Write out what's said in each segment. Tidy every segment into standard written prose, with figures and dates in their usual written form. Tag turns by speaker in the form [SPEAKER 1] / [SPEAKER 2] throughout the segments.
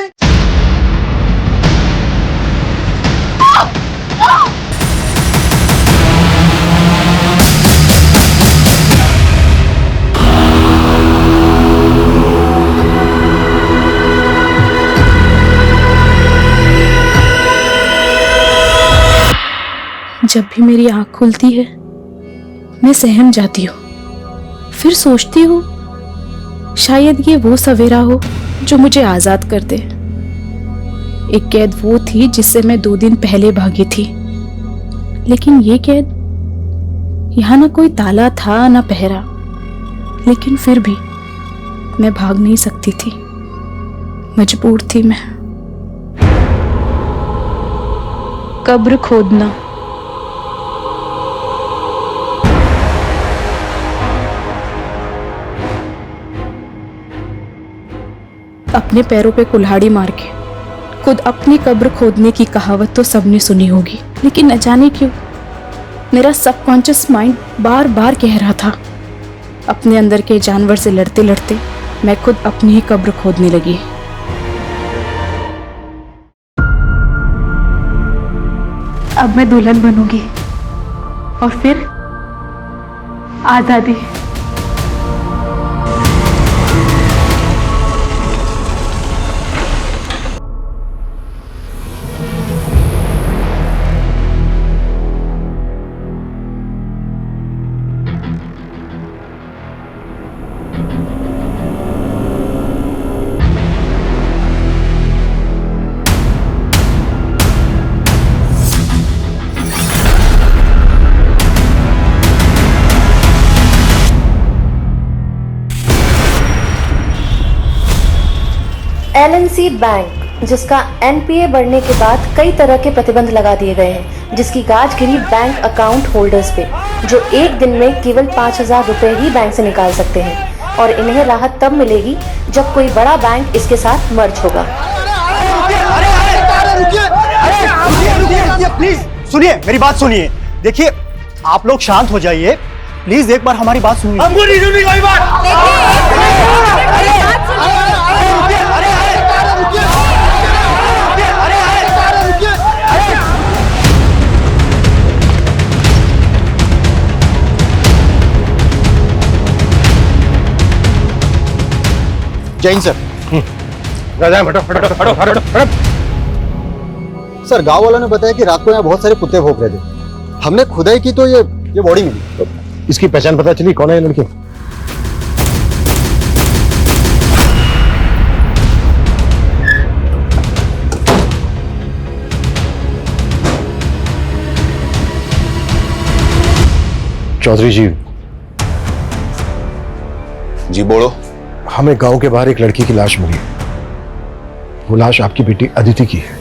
[SPEAKER 1] मुझे।
[SPEAKER 2] जब भी मेरी आंख खुलती है मैं सहम जाती हूँ। फिर सोचती हूँ शायद ये वो सवेरा हो जो मुझे आजाद कर दे। एक कैद वो थी जिससे मैं 2 दिन पहले भागी थी, लेकिन ये कैद, यहाँ ना कोई ताला था ना पहरा, लेकिन फिर भी मैं भाग नहीं सकती थी, मजबूर थी मैं। कब्र खोदना। अपने पैरों पे कुल्हाड़ी मार के खुद अपनी कब्र खोदने की कहावत तो सबने सुनी होगी, लेकिन न जाने क्यों मेरा सबकॉन्शियस माइंड बार बार कह रहा था, अपने अंदर के जानवर से लड़ते लड़ते मैं खुद अपनी ही कब्र खोदने लगी। अब मैं दुल्हन बनूंगी और फिर आजादी।
[SPEAKER 3] LNC बैंक, जिसका NPA बढ़ने के बाद कई तरह के प्रतिबंध लगा दिए गए हैं, जिसकी गाज गिरी बैंक अकाउंट होल्डर्स पे, जो एक दिन में केवल 5,000 रुपए ही बैंक से निकाल सकते हैं, और इन्हें राहत तब मिलेगी जब कोई बड़ा बैंक इसके साथ मर्ज होगा।
[SPEAKER 4] प्लीज सुनिए, मेरी बात सुनिए। देखिए, आप लोग शांत हो जाइए प्लीज, एक बार हमारी बात सुनिए। हमको नहीं सुननी कोई बात।
[SPEAKER 5] जैन सर। सर, गांव वालों ने बताया कि रात को यहाँ बहुत सारे कुत्ते भौंक रहे थे। हमने खुदाई की तो ये बॉडी मिली।
[SPEAKER 6] इसकी पहचान पता चली? कौन है ये लड़की? चौधरी जी।
[SPEAKER 7] जी बोलो।
[SPEAKER 6] हमें गांव के बाहर एक लड़की की लाश मिली है। वो लाश आपकी बेटी अदिति की है।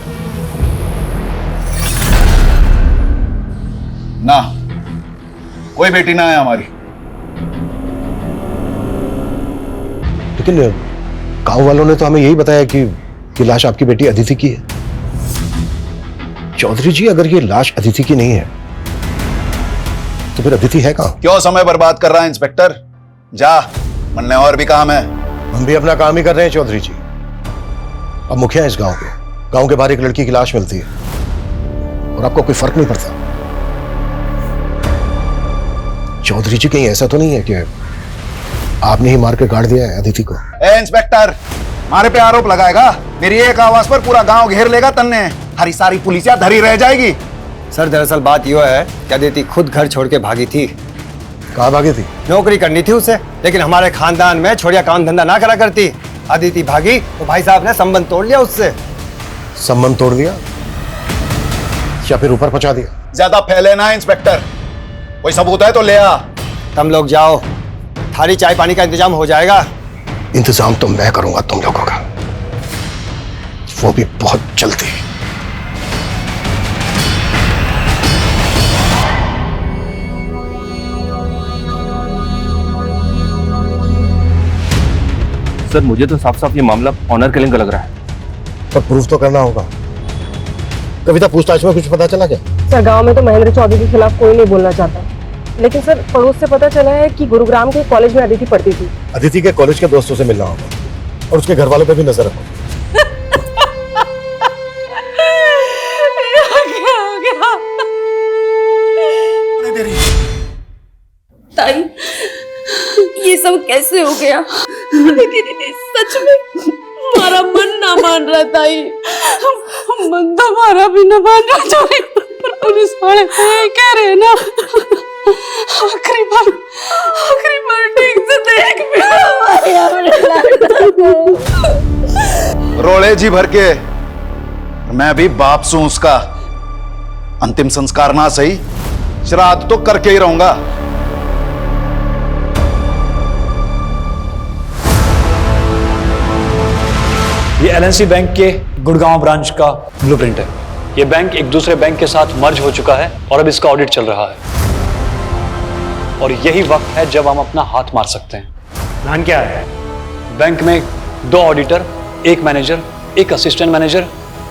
[SPEAKER 7] ना, कोई बेटी ना है हमारी।
[SPEAKER 6] लेकिन गांव वालों ने तो हमें यही बताया कि लाश आपकी बेटी अदिति की है। चौधरी जी, अगर ये लाश अदिति की नहीं है तो फिर अदिति है कहां?
[SPEAKER 7] क्यों समय बर्बाद कर रहा है इंस्पेक्टर? जा, मन में और भी काम है।
[SPEAKER 6] हम भी अपना काम ही कर रहे हैं चौधरी जी। अब मुखिया है इस गांव के। गांव के बाहर एक लड़की की लाश मिलती है और आपको कोई फर्क नहीं पड़ता। चौधरी जी, कहीं ऐसा तो नहीं है कि आपने ही मार के गाड़ दिया है अदिति को?
[SPEAKER 7] ए इंस्पेक्टर, हमारे पे आरोप लगाएगा? मेरी एक आवाज पर पूरा गांव घेर लेगा तन्ने। हरी सारी पुलिसिया धरी रह जाएगी।
[SPEAKER 8] सर, दरअसल बात यह है कि अदिति खुद घर छोड़ के भागी थी।
[SPEAKER 6] कहाँ भागी थी?
[SPEAKER 8] नौकरी करनी थी उसे, लेकिन हमारे खानदान में छोड़िया काम धंधा ना करा करती। अदिति भागी तो भाई साहब ने संबंध तोड़ लिया उससे।
[SPEAKER 6] संबंध तोड़ दिया या फिर ऊपर पहुंचा दिया?
[SPEAKER 7] ज्यादा फैले ना इंस्पेक्टर, कोई सबूत है तो ले आ।
[SPEAKER 8] तुम लोग जाओ, थाली चाय पानी का इंतजाम हो जाएगा।
[SPEAKER 6] इंतजाम तो मैं करूंगा तुम लोगों का, वो भी बहुत जल्दी।
[SPEAKER 9] सर, मुझे तो साफ साफ ये मामला ऑनर किलिंग का लग रहा है।
[SPEAKER 6] पर प्रूफ तो करना होगा। कविता, पूछताछ में कुछ पता चला क्या?
[SPEAKER 10] सर, गांव में तो महेंद्र चौधरी के खिलाफ कोई नहीं बोलना चाहता, लेकिन सर पड़ोस से पता चला है कि गुरुग्राम के कॉलेज में अदिति पढ़ती थी।
[SPEAKER 6] अदिति के कॉलेज के दोस्तों से मिलना होगा और उसके घर वालों पे भी नजर रखो।
[SPEAKER 1] ताई, ये सब कैसे हो गया? लेकिन सच में हमारा मन ना मान रहा ताई। मन तो हमारा भी ना मान रहा ताई, पर पुलिस वाले तो ये कह रहे हैं ना, आखिरी बार ठीक से देख भी
[SPEAKER 7] रोले जी भर के मैं भी बाप सू उसका। अंतिम संस्कार ना सही, श्राद्ध तो करके ही रहूंगा।
[SPEAKER 11] ये एलएनसी बैंक के गुड़गांव ब्रांच का ब्लूप्रिंट है। ये बैंक एक दूसरे बैंक के साथ मर्ज हो चुका है और अब इसका ऑडिट चल रहा है, और यही वक्त है जब हम अपना हाथ मार सकते हैं।
[SPEAKER 4] प्लान क्या है?
[SPEAKER 11] बैंक में 2 auditor, 1 manager, 1 assistant manager,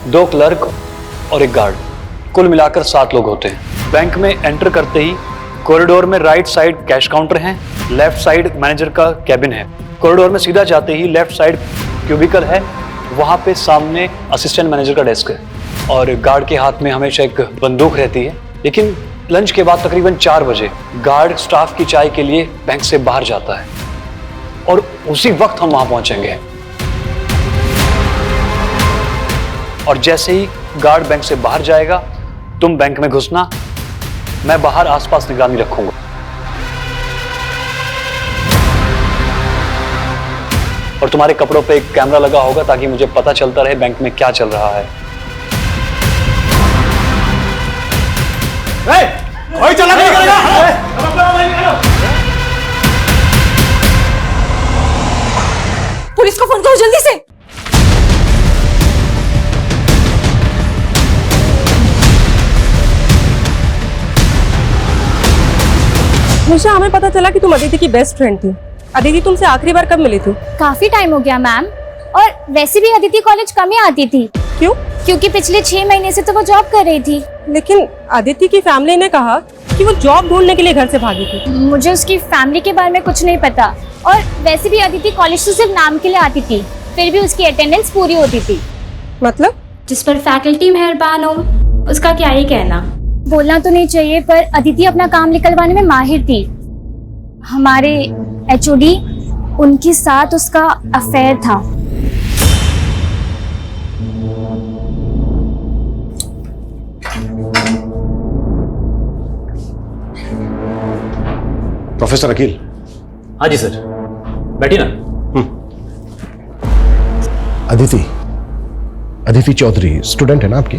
[SPEAKER 11] 2 clerk और 1 गार्ड, कुल मिलाकर 7 लोग होते हैं। बैंक में एंटर करते ही कॉरिडोर में राइट साइड कैश काउंटर है, लेफ्ट साइड मैनेजर का कैबिन है। कॉरिडोर में सीधा जाते ही लेफ्ट साइड क्यूबिकल है, वहां पे सामने असिस्टेंट मैनेजर का डेस्क है, और गार्ड के हाथ में हमेशा एक बंदूक रहती है। लेकिन लंच के बाद तकरीबन 4 बजे गार्ड स्टाफ की चाय के लिए बैंक से बाहर जाता है, और उसी वक्त हम वहां पहुंचेंगे। और जैसे ही गार्ड बैंक से बाहर जाएगा, तुम बैंक में घुसना, मैं बाहर आसपास निगरानी रखूंगा। और तुम्हारे कपड़ों पे एक कैमरा लगा होगा ताकि मुझे पता चलता रहे बैंक में क्या चल रहा है।
[SPEAKER 4] कोई चला नहीं करेगा।
[SPEAKER 1] पुलिस को फोन करो जल्दी से।
[SPEAKER 10] निशा, हमें पता चला कि तुम अदिति की बेस्ट फ्रेंड थी। अदिति तुमसे आखिरी बार कब मिली थी?
[SPEAKER 12] काफी टाइम हो गया मैम, और वैसे भी अदिति कॉलेज कम ही आती थी।
[SPEAKER 10] क्यों?
[SPEAKER 12] क्योंकि पिछले 6 महीने से तो वो जॉब कर रही थी।
[SPEAKER 10] लेकिन अदिति की फैमिली ने कहा कि वो जॉब ढूंढने के लिए घर से भागी थी।
[SPEAKER 12] मुझे उसकी फैमिली के बारे में कुछ नहीं पता, और वैसे भी अदिति कॉलेज तो सिर्फ नाम के लिए आती थी, फिर भी उसकी अटेंडेंस पूरी होती थी।
[SPEAKER 10] मतलब?
[SPEAKER 1] जिस पर फैकल्टी मेहरबान हो, उसका क्या ही कहना।
[SPEAKER 12] बोलना तो नहीं चाहिए, पर अदिति अपना काम निकलवाने में माहिर थी। हमारे एचओडी, उनके साथ उसका अफेयर था।
[SPEAKER 6] प्रोफेसर अकील।
[SPEAKER 9] हाँ जी सर, बैठिए ना।
[SPEAKER 6] अदिति चौधरी स्टूडेंट है ना आपकी?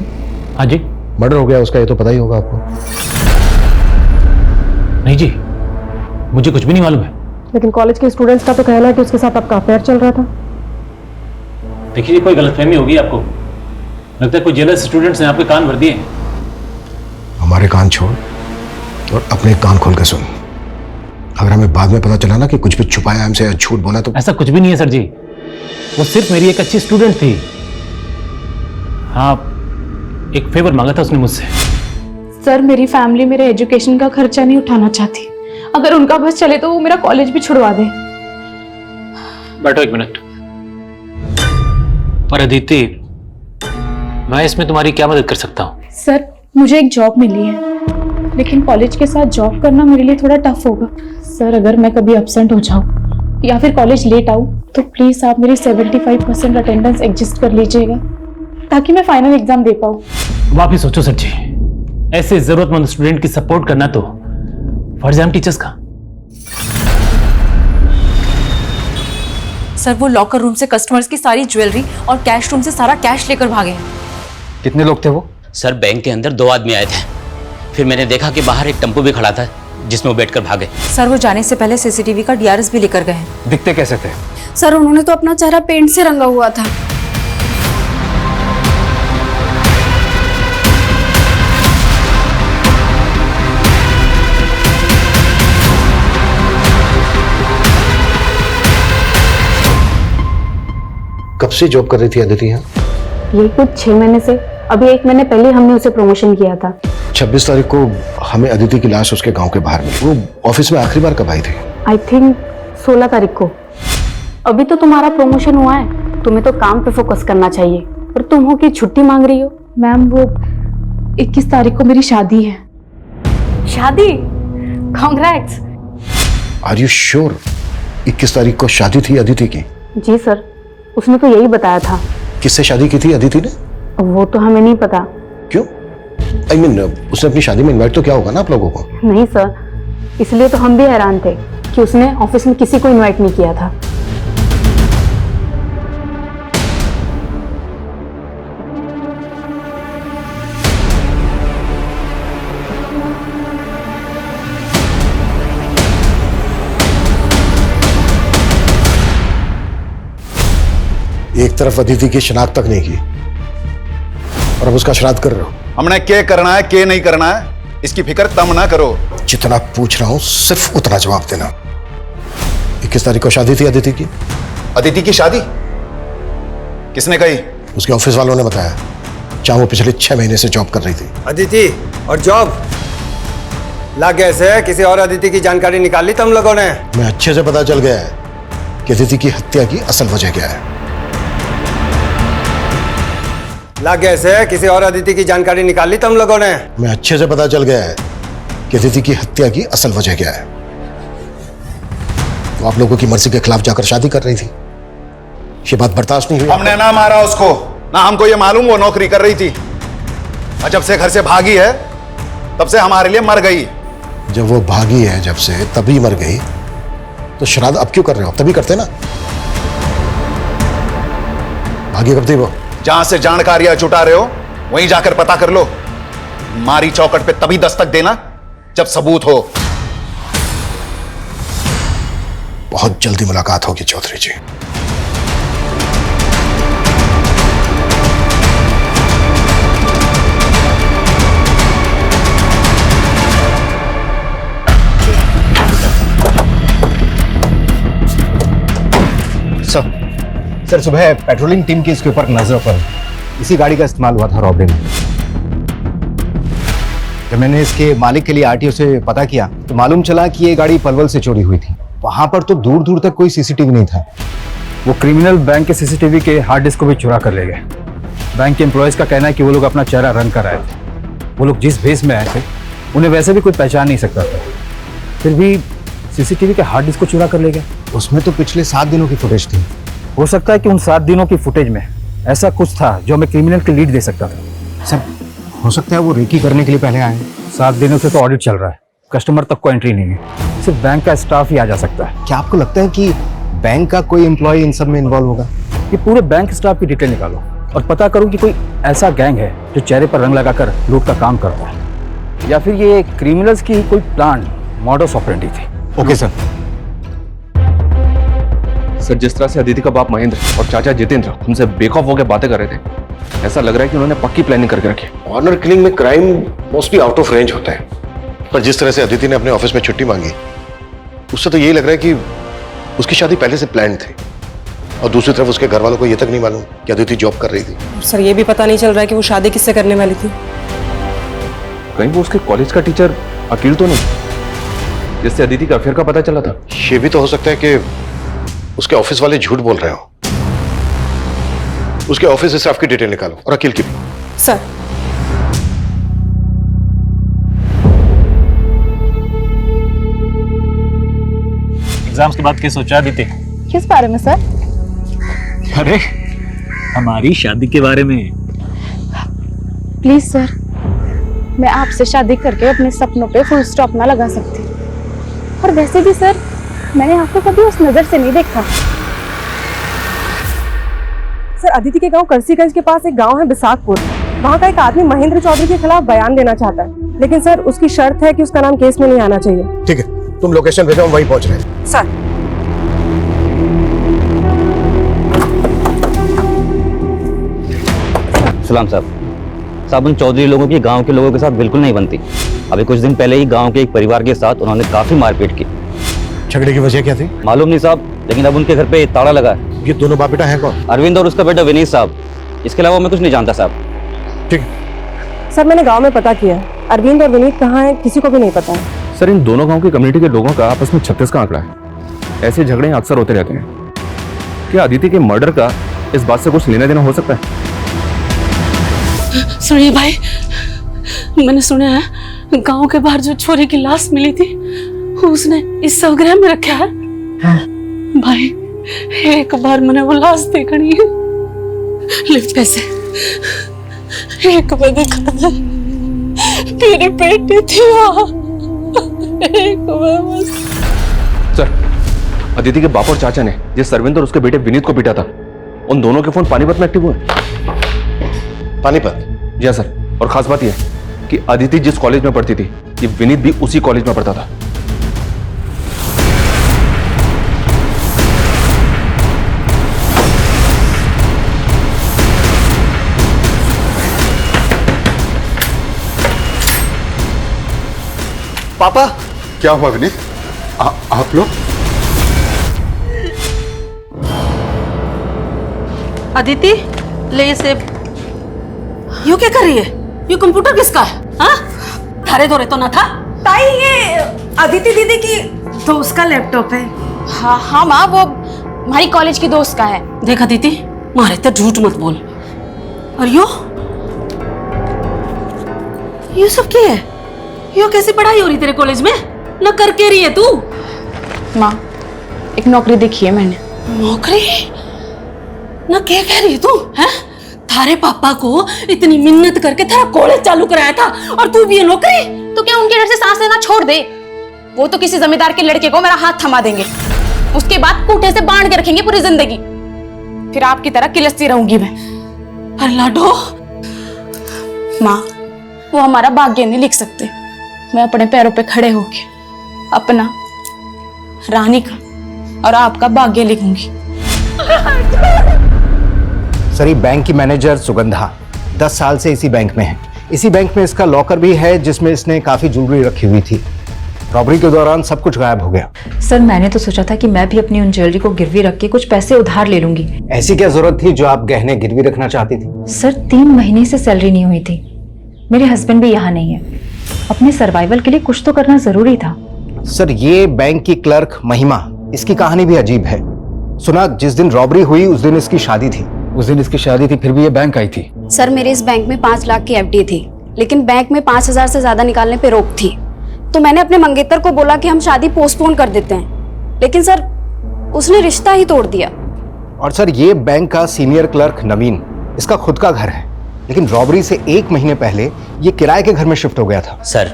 [SPEAKER 9] हाँ जी।
[SPEAKER 6] मर्डर हो गया उसका, ये तो पता ही होगा आपको।
[SPEAKER 9] नहीं जी, मुझे कुछ भी नहीं मालूम है।
[SPEAKER 10] लेकिन कॉलेज के स्टूडेंट्स का तो कहना है कि उसके साथ आपका अफेयर चल रहा था।
[SPEAKER 9] देखिए, कोई गलतफहमी होगी आपको। लगता है कोई जेलस स्टूडेंट्स ने आपके कान भर दिए।
[SPEAKER 6] हमारे कान छोड़ और अपने कान खोल के सुन। अगर हमें बाद में पता चला ना कि कुछ भी छुपाया हमसे या झूठ बोला तो।
[SPEAKER 9] ऐसा कुछ भी नहीं है सर जी, वो सिर्फ मेरी एक अच्छी स्टूडेंट थी। हाँ, एक फेवर मांगा था उसने मुझसे।
[SPEAKER 2] सर, मेरी फैमिली मेरे एजुकेशन का खर्चा नहीं उठाना चाहती। अगर उनका बस चले तो वो मेरा कॉलेज भी छुड़वा दे।
[SPEAKER 9] बैठो 1 मिनट। पर अदिति, मैं इसमें तुम्हारी क्या मदद कर सकता हूँ?
[SPEAKER 2] सर, मुझे एक जॉब मिली है, लेकिन कॉलेज के साथ जॉब करना मेरे लिए थोड़ा टफ होगा। सर, अगर मैं कभी एब्सेंट हो जाऊँ या फिर कॉलेज लेट आऊँ तो प्लीज आप मेरी 75% अटेंडेंस एडजस्ट कर लीजिएगा, ताकि मैं फाइनल एग्जाम दे पाऊँ।
[SPEAKER 9] वापिस सोचो सर जी, ऐसे जरूरतमंद स्टूडेंट की सपोर्ट करना तो फर्ज है हम टीचर्स का।
[SPEAKER 1] सर, वो लॉकर रूम से कस्टमर्स की सारी ज्वेलरी और कैश रूम से सारा कैश लेकर भागे हैं।
[SPEAKER 8] कितने लोग थे वो?
[SPEAKER 13] सर, बैंक के अंदर 2 आदमी आए थे, फिर मैंने देखा कि बाहर एक टेम्पो भी खड़ा था जिसमें वो बैठकर भागे।
[SPEAKER 1] सर, वो जाने से पहले सीसीटीवी का डीआरएस भी लेकर गए हैं।
[SPEAKER 8] दिखते कैसे थे?
[SPEAKER 1] सर, उन्होंने तो अपना चेहरा पेंट से रंगा हुआ था।
[SPEAKER 6] कब से जॉब कर रही थी अदिति यहाँ?
[SPEAKER 14] ये कुछ 6 महीने से। अभी 1 महीने पहले हमने उसे प्रमोशन किया था।
[SPEAKER 6] 26 तारीख को हमें अदिति की लाश उसके गांव के बाहर मिली। वो ऑफिस में आखिरी बार कब आई थी?
[SPEAKER 14] आई थिंक 16 तारीख को। अभी तो तुम्हारा प्रमोशन हुआ है, तुम्हें तो काम पे फोकस करना चाहिए, और तुम हो कि छुट्टी मांग रही हो।
[SPEAKER 2] मैम, वो 21 तारीख को मेरी शादी है।
[SPEAKER 14] शादी? कांग्रेट्स।
[SPEAKER 6] आर यू श्योर 21 तारीख को शादी थी अदिति की?
[SPEAKER 14] जी सर, उसने तो यही बताया था।
[SPEAKER 6] किससे शादी की थी अदिति ने?
[SPEAKER 14] वो तो हमें नहीं पता।
[SPEAKER 6] क्यों? I mean, उसने अपनी शादी में इनवाइट तो किया होगा ना आप लोगों को?
[SPEAKER 14] नहीं सर, इसलिए तो हम भी हैरान थे कि उसने ऑफिस में किसी को इनवाइट नहीं किया था।
[SPEAKER 6] एक तरफ अदिति की शिनाख्त तक नहीं की और अब उसका श्राद्ध कर रहे हो।
[SPEAKER 7] हमने क्या करना है क्या नहीं करना है इसकी फिक्र तम ना करो।
[SPEAKER 6] जितना पूछ रहा हूं सिर्फ उतना जवाब देना। 21 तारीख को शादी थी अदिति की?
[SPEAKER 7] अदिति की शादी किसने कही?
[SPEAKER 6] उसके ऑफिस वालों ने बताया, जहां वो पिछले 6 महीने से जॉब कर रही थी।
[SPEAKER 8] अदिति और जॉब लग गए से किसी और अदिति की जानकारी निकाल ली तुम लोगों ने?
[SPEAKER 6] मैं अच्छे से पता चल गया है कि अदिति की हत्या की असल वजह क्या है।
[SPEAKER 8] लग गए से किसी और अदिति की जानकारी निकाल ली तुम लोगों ने?
[SPEAKER 6] मैं अच्छे से पता चल गया है कि अदिति की हत्या की असल वजह क्या है। वो आप लोगों की मर्जी के खिलाफ जाकर शादी कर रही थी। ये बात बर्दाश्त नहीं हुई।
[SPEAKER 7] हमने ना मारा उसको, ना हमको ये मालूम वो नौकरी कर रही थी। और जब से घर से भागी है तब से हमारे लिए मर गई।
[SPEAKER 6] जब वो भागी है जब से तभी मर गई, तो श्राद्ध अब क्यों कर रहे हो? तभी करते ना। भागी कब थी वो?
[SPEAKER 7] जहां से जानकारियां जुटा रहे हो वहीं जाकर पता कर लो। मारी चौकट पे तभी दस्तक देना जब सबूत हो।
[SPEAKER 6] बहुत जल्दी मुलाकात होगी चौधरी जी।
[SPEAKER 4] सर सुबह पेट्रोलिंग टीम की इसके ऊपर नजर पर इसी गाड़ी का इस्तेमाल हुआ था रॉबरी में। जब मैंने इसके मालिक के लिए आरटीओ से पता किया तो मालूम चला कि ये गाड़ी पलवल से चोरी हुई थी। वहां पर तो दूर दूर तक कोई सीसीटीवी नहीं था।
[SPEAKER 11] वो क्रिमिनल बैंक के सीसीटीवी के हार्ड डिस्क को भी चुरा कर ले गए। बैंक के एम्प्लॉयज का कहना है कि वो लोग अपना चेहरा रंग कर आए थे। वो लोग जिस भेस में आए थे उन्हें वैसे भी कोई पहचान नहीं सकता था, फिर भी सीसीटीवी के हार्ड डिस्क को चुरा कर ले गए।
[SPEAKER 4] उसमें तो पिछले 7 दिनों की फुटेज थी।
[SPEAKER 11] हो सकता है कि उन 7 दिनों की फुटेज में ऐसा कुछ था जो हमें क्रिमिनल की लीड दे सकता था।
[SPEAKER 4] सर हो सकता है वो रेकी करने के लिए पहले आए।
[SPEAKER 11] 7 दिनों से तो ऑडिट चल रहा है, कस्टमर तक को एंट्री नहीं है, सिर्फ बैंक का स्टाफ ही आ जा सकता है।
[SPEAKER 4] क्या आपको लगता है कि बैंक का कोई एम्प्लॉय इन सब में इन्वॉल्व होगा?
[SPEAKER 11] ये पूरे बैंक स्टाफ की डिटेल निकालो और पता करो कि कोई ऐसा गैंग है जो चेहरे पर रंग लगाकर लूट का काम करता है, या फिर ये क्रिमिनल्स की कोई प्लान मॉडस ऑपरेंडी थी।
[SPEAKER 4] Okay sir.
[SPEAKER 15] सर जिस तरह से अदिति का बाप महेंद्र और चाचा जितेंद्र हमसे बेखौफ होकर बातें कर रहे थे, ऐसा लग रहा है कि उन्होंने पक्की प्लानिंग करके रखी।
[SPEAKER 6] ऑनर किलिंग में crime mostly out of range होता है, पर जिस तरह से अदिति ने अपने ऑफिस में छुट्टी मांगी उससे तो यही लग रहा है कि उसकी शादी पहले से प्लान थी। और दूसरी तरफ उसके घर वालों को यह तक नहीं मालूम कि अदिति जॉब कर रही थी।
[SPEAKER 10] सर ये भी पता नहीं चल रहा है कि वो शादी किससे करने वाली थी।
[SPEAKER 15] कहीं वो उसके कॉलेज का टीचर अकील तो नहीं, जिससे अदिति का अफेयर का पता चला था?
[SPEAKER 6] ये भी तो हो सकता है कि उसके ऑफिस वाले झूठ बोल रहे हो। उसके ऑफिस स्टाफ की डिटेल निकालो और अकील की भी।
[SPEAKER 10] सर
[SPEAKER 9] एग्जाम्स के बाद क्या सोचा अदिति?
[SPEAKER 14] किस बारे में सर?
[SPEAKER 9] अरे हमारी शादी के बारे में।
[SPEAKER 14] प्लीज सर, मैं आपसे शादी करके अपने सपनों पे फुल स्टॉप ना लगा सकती। और वैसे भी सर, मैंने आपको कभी उस नजर से नहीं देखा।
[SPEAKER 10] सर अदिति के गांव करसीगंज के पास एक गांव है बिसाकपुर। वहाँ का एक आदमी महेंद्र चौधरी के खिलाफ बयान देना चाहता है, लेकिन सर उसकी शर्त है कि उसका नाम केस में नहीं आना चाहिए।
[SPEAKER 6] ठीक है, तुम लोकेशन भेजो, हम वहीं पहुंच रहे हैं।
[SPEAKER 10] सर
[SPEAKER 13] सलाम साहब उन चौधरी लोगों की गांव के लोगों के साथ बिल्कुल नहीं बनती। अभी कुछ दिन पहले ही गांव के एक परिवार के साथ उन्होंने काफी मारपीट की।
[SPEAKER 6] झगड़े की वजह क्या थी?
[SPEAKER 13] मालूम नहीं साहब, लेकिन अब उनके घर पे ताला लगा है।
[SPEAKER 6] ये दोनों बाप बेटा हैं कौन?
[SPEAKER 13] अरविंद और उसका बेटा विनीत साहब। इसके अलावा मैं कुछ नहीं जानता साहब।
[SPEAKER 6] ठीक।
[SPEAKER 10] सर मैंने गांव में पता किया, अरविंद और विनीत कहाँ है किसी को भी नहीं पता है।
[SPEAKER 15] सर इन दोनों गांव की कम्युनिटी के लोगों का आपस में 36 का आंकड़ा है। ऐसे झगड़े अक्सर होते रहते हैं। क्या अदिति के मर्डर का इस बात से कुछ लेना देना हो सकता है?
[SPEAKER 1] सुनिए भाई, मैंने सुना है गांव के बाहर जो छोरी की लाश मिली थी उसने इस सवग्रह में रखा है। भाई एक बार मैंने वो लाश देखनी है। ले पैसे, एक बार देखा था मेरी बेटी थी वहाँ, एक बार बस।
[SPEAKER 15] सर, अदिति के बाप और चाचा ने जिस सरविंद और उसके बेटे विनीत को पीटा था, उन दोनों के फोन पानीपत में एक्टिव हुए।
[SPEAKER 6] पानीपत?
[SPEAKER 15] जी हाँ सर, और खास बात यह है कि अदिति जिस कॉलेज में पढ़ती थी, ये विनीत भी उसी कॉलेज में पढ़ता था।
[SPEAKER 5] पापा, क्या हुआ विनीत? आप लोग?
[SPEAKER 1] अदिति, ले ये सेब। यू क्या कर रही है? ये कंप्यूटर किसका है? हाँ? थारे धोरे तो ना था?
[SPEAKER 10] ताई, ये अदिति दीदी की दोस्त का लैपटॉप है।
[SPEAKER 12] हाँ हाँ माँ, वो हमारी कॉलेज की दोस्त का है।
[SPEAKER 1] देख अदिति, मारे तो झूठ मत बोल। और यो सब क्या है? यो कैसी पढ़ाई हो रही तेरे कॉलेज में? न करके रही है तू?
[SPEAKER 14] माँ, एक नौकरी देखी है मैंने।
[SPEAKER 1] नौकरी? न क्या कह रही है तू? हैं? थारे पापा को इतनी मिन्नत करके तेरा कॉलेज चालू कराया था और तू भी ये नौकरी?
[SPEAKER 14] तो क्या उनके डर से सांस लेना छोड़ दे? वो तो किसी जमींदार के लड़के को मेरा हाथ थमा देंगे, उसके बाद कूटे से बांध के रखेंगे पूरी जिंदगी। फिर आपकी तरह किलसती रहूंगी मैं।
[SPEAKER 1] अरे लाडो,
[SPEAKER 14] माँ, वो हमारा भाग्य नहीं लिख सकते। मैं अपने पैरों पे खड़े होके अपना, रानी का और आपका भाग्य लिखूंगी।
[SPEAKER 16] सर, ये बैंक की मैनेजर सुगंधा 10 साल से इसी बैंक में है। इसी बैंक में इसका लॉकर भी है जिसमें इसने काफी ज्वेलरी रखी हुई थी। रॉबरी के दौरान सब कुछ गायब हो गया।
[SPEAKER 17] सर, मैंने तो सोचा था कि मैं भी अपनी उन ज्वेलरी को गिरवी रख के कुछ पैसे उधार ले लूंगी।
[SPEAKER 16] ऐसी क्या जरूरत थी जो आप गहने गिरवी रखना चाहती थी?
[SPEAKER 17] सर, 3 महीने से सैलरी नहीं हुई थी। मेरे हस्बैंड भी यहाँ नहीं है। अपने सर्वाइवल के लिए कुछ तो करना जरूरी था।
[SPEAKER 16] सर, ये बैंक की क्लर्क महिमा, इसकी कहानी भी अजीब है। सुना जिस दिन रॉबरी हुई उस दिन इसकी शादी थी।
[SPEAKER 18] उस दिन इसकी शादी थी, फिर भी ये बैंक आई थी।
[SPEAKER 19] सर, मेरे इस बैंक में 5 लाख की एफडी थी, लेकिन बैंक में 5,000 से ज्यादा निकालने पे रोक थी। तो मैंने अपने मंगेतर को बोला कि हम शादी पोस्टपोन कर देते हैं, लेकिन सर उसने रिश्ता ही तोड़ दिया।
[SPEAKER 16] और सर, ये बैंक का सीनियर क्लर्क नवीन, इसका खुद का घर है, लेकिन रॉबरी से 1 महीने पहले ये किराए के घर में शिफ्ट हो गया था।
[SPEAKER 20] सर,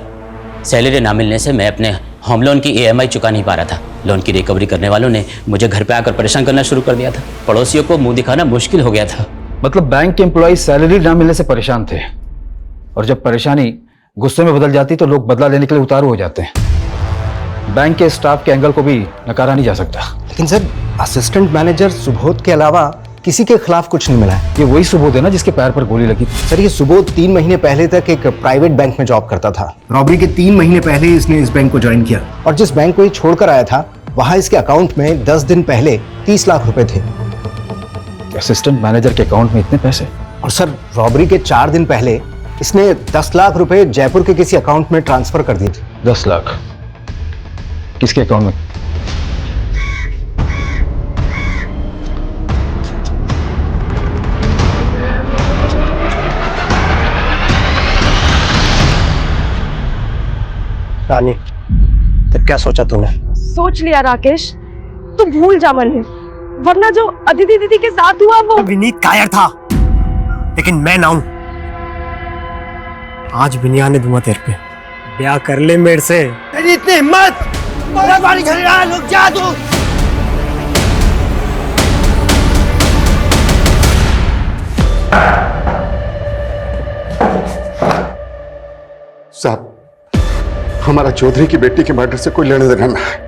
[SPEAKER 20] सैलरी ना मिलने से मैं अपने होम लोन की EMI चुका नहीं पा रहा था। लोन की रिकवरी करने वालों ने मुझे घर पे आकर परेशान करना शुरू कर दिया था। पड़ोसियों को मुंह दिखाना मुश्किल हो गया था।
[SPEAKER 18] मतलब बैंक के एम्प्लॉय सैलरी ना मिलने से परेशान थे, और जब परेशानी गुस्से में बदल जाती तो लोग बदला लेने के लिए उतारू हो जाते हैं। बैंक के स्टाफ के एंगल को भी नकारा नहीं जा सकता।
[SPEAKER 16] लेकिन सर, असिस्टेंट मैनेजर सुबोध के अलावा किसी के खिलाफ कुछ नहीं मिला है।
[SPEAKER 18] ये वही सुबोध है ना जिसके पैर पर गोली लगी?
[SPEAKER 16] सर, ये सुबोध 3 महीने पहले तक एक प्राइवेट बैंक में जॉब करता था। रॉबरी के 3 महीने पहले इसने इस बैंक को ज्वाइन किया, और जिस बैंक को ये छोड़कर आया था वहां इसके अकाउंट में 10 दिन पहले 30 लाख रुपए थे।
[SPEAKER 18] असिस्टेंट मैनेजर के अकाउंट में इतने पैसे?
[SPEAKER 16] और सर, रॉबरी के 4 दिन पहले इसने 10 लाख रुपए जयपुर के किसी अकाउंट में ट्रांसफर कर दिए थे।
[SPEAKER 18] 10 लाख किसके अकाउंट में?
[SPEAKER 4] रानी, तब क्या सोचा तूने?
[SPEAKER 10] सोच लिया राकेश, तू भूल जा मन में, वरना जो अदिति दीदी के साथ हुआ वो।
[SPEAKER 4] विनीत कायर था, लेकिन मैं ना हूं। आज बिनिया ने दूंगा तेरे पे। ब्याह कर ले मेरे से। तेरी इतनी हिम्मत! मेरा बारी खरीदा, रुक जा तू।
[SPEAKER 6] साहब, हमारा चौधरी की बेटी के मर्डर से कोई लेना देना ना है।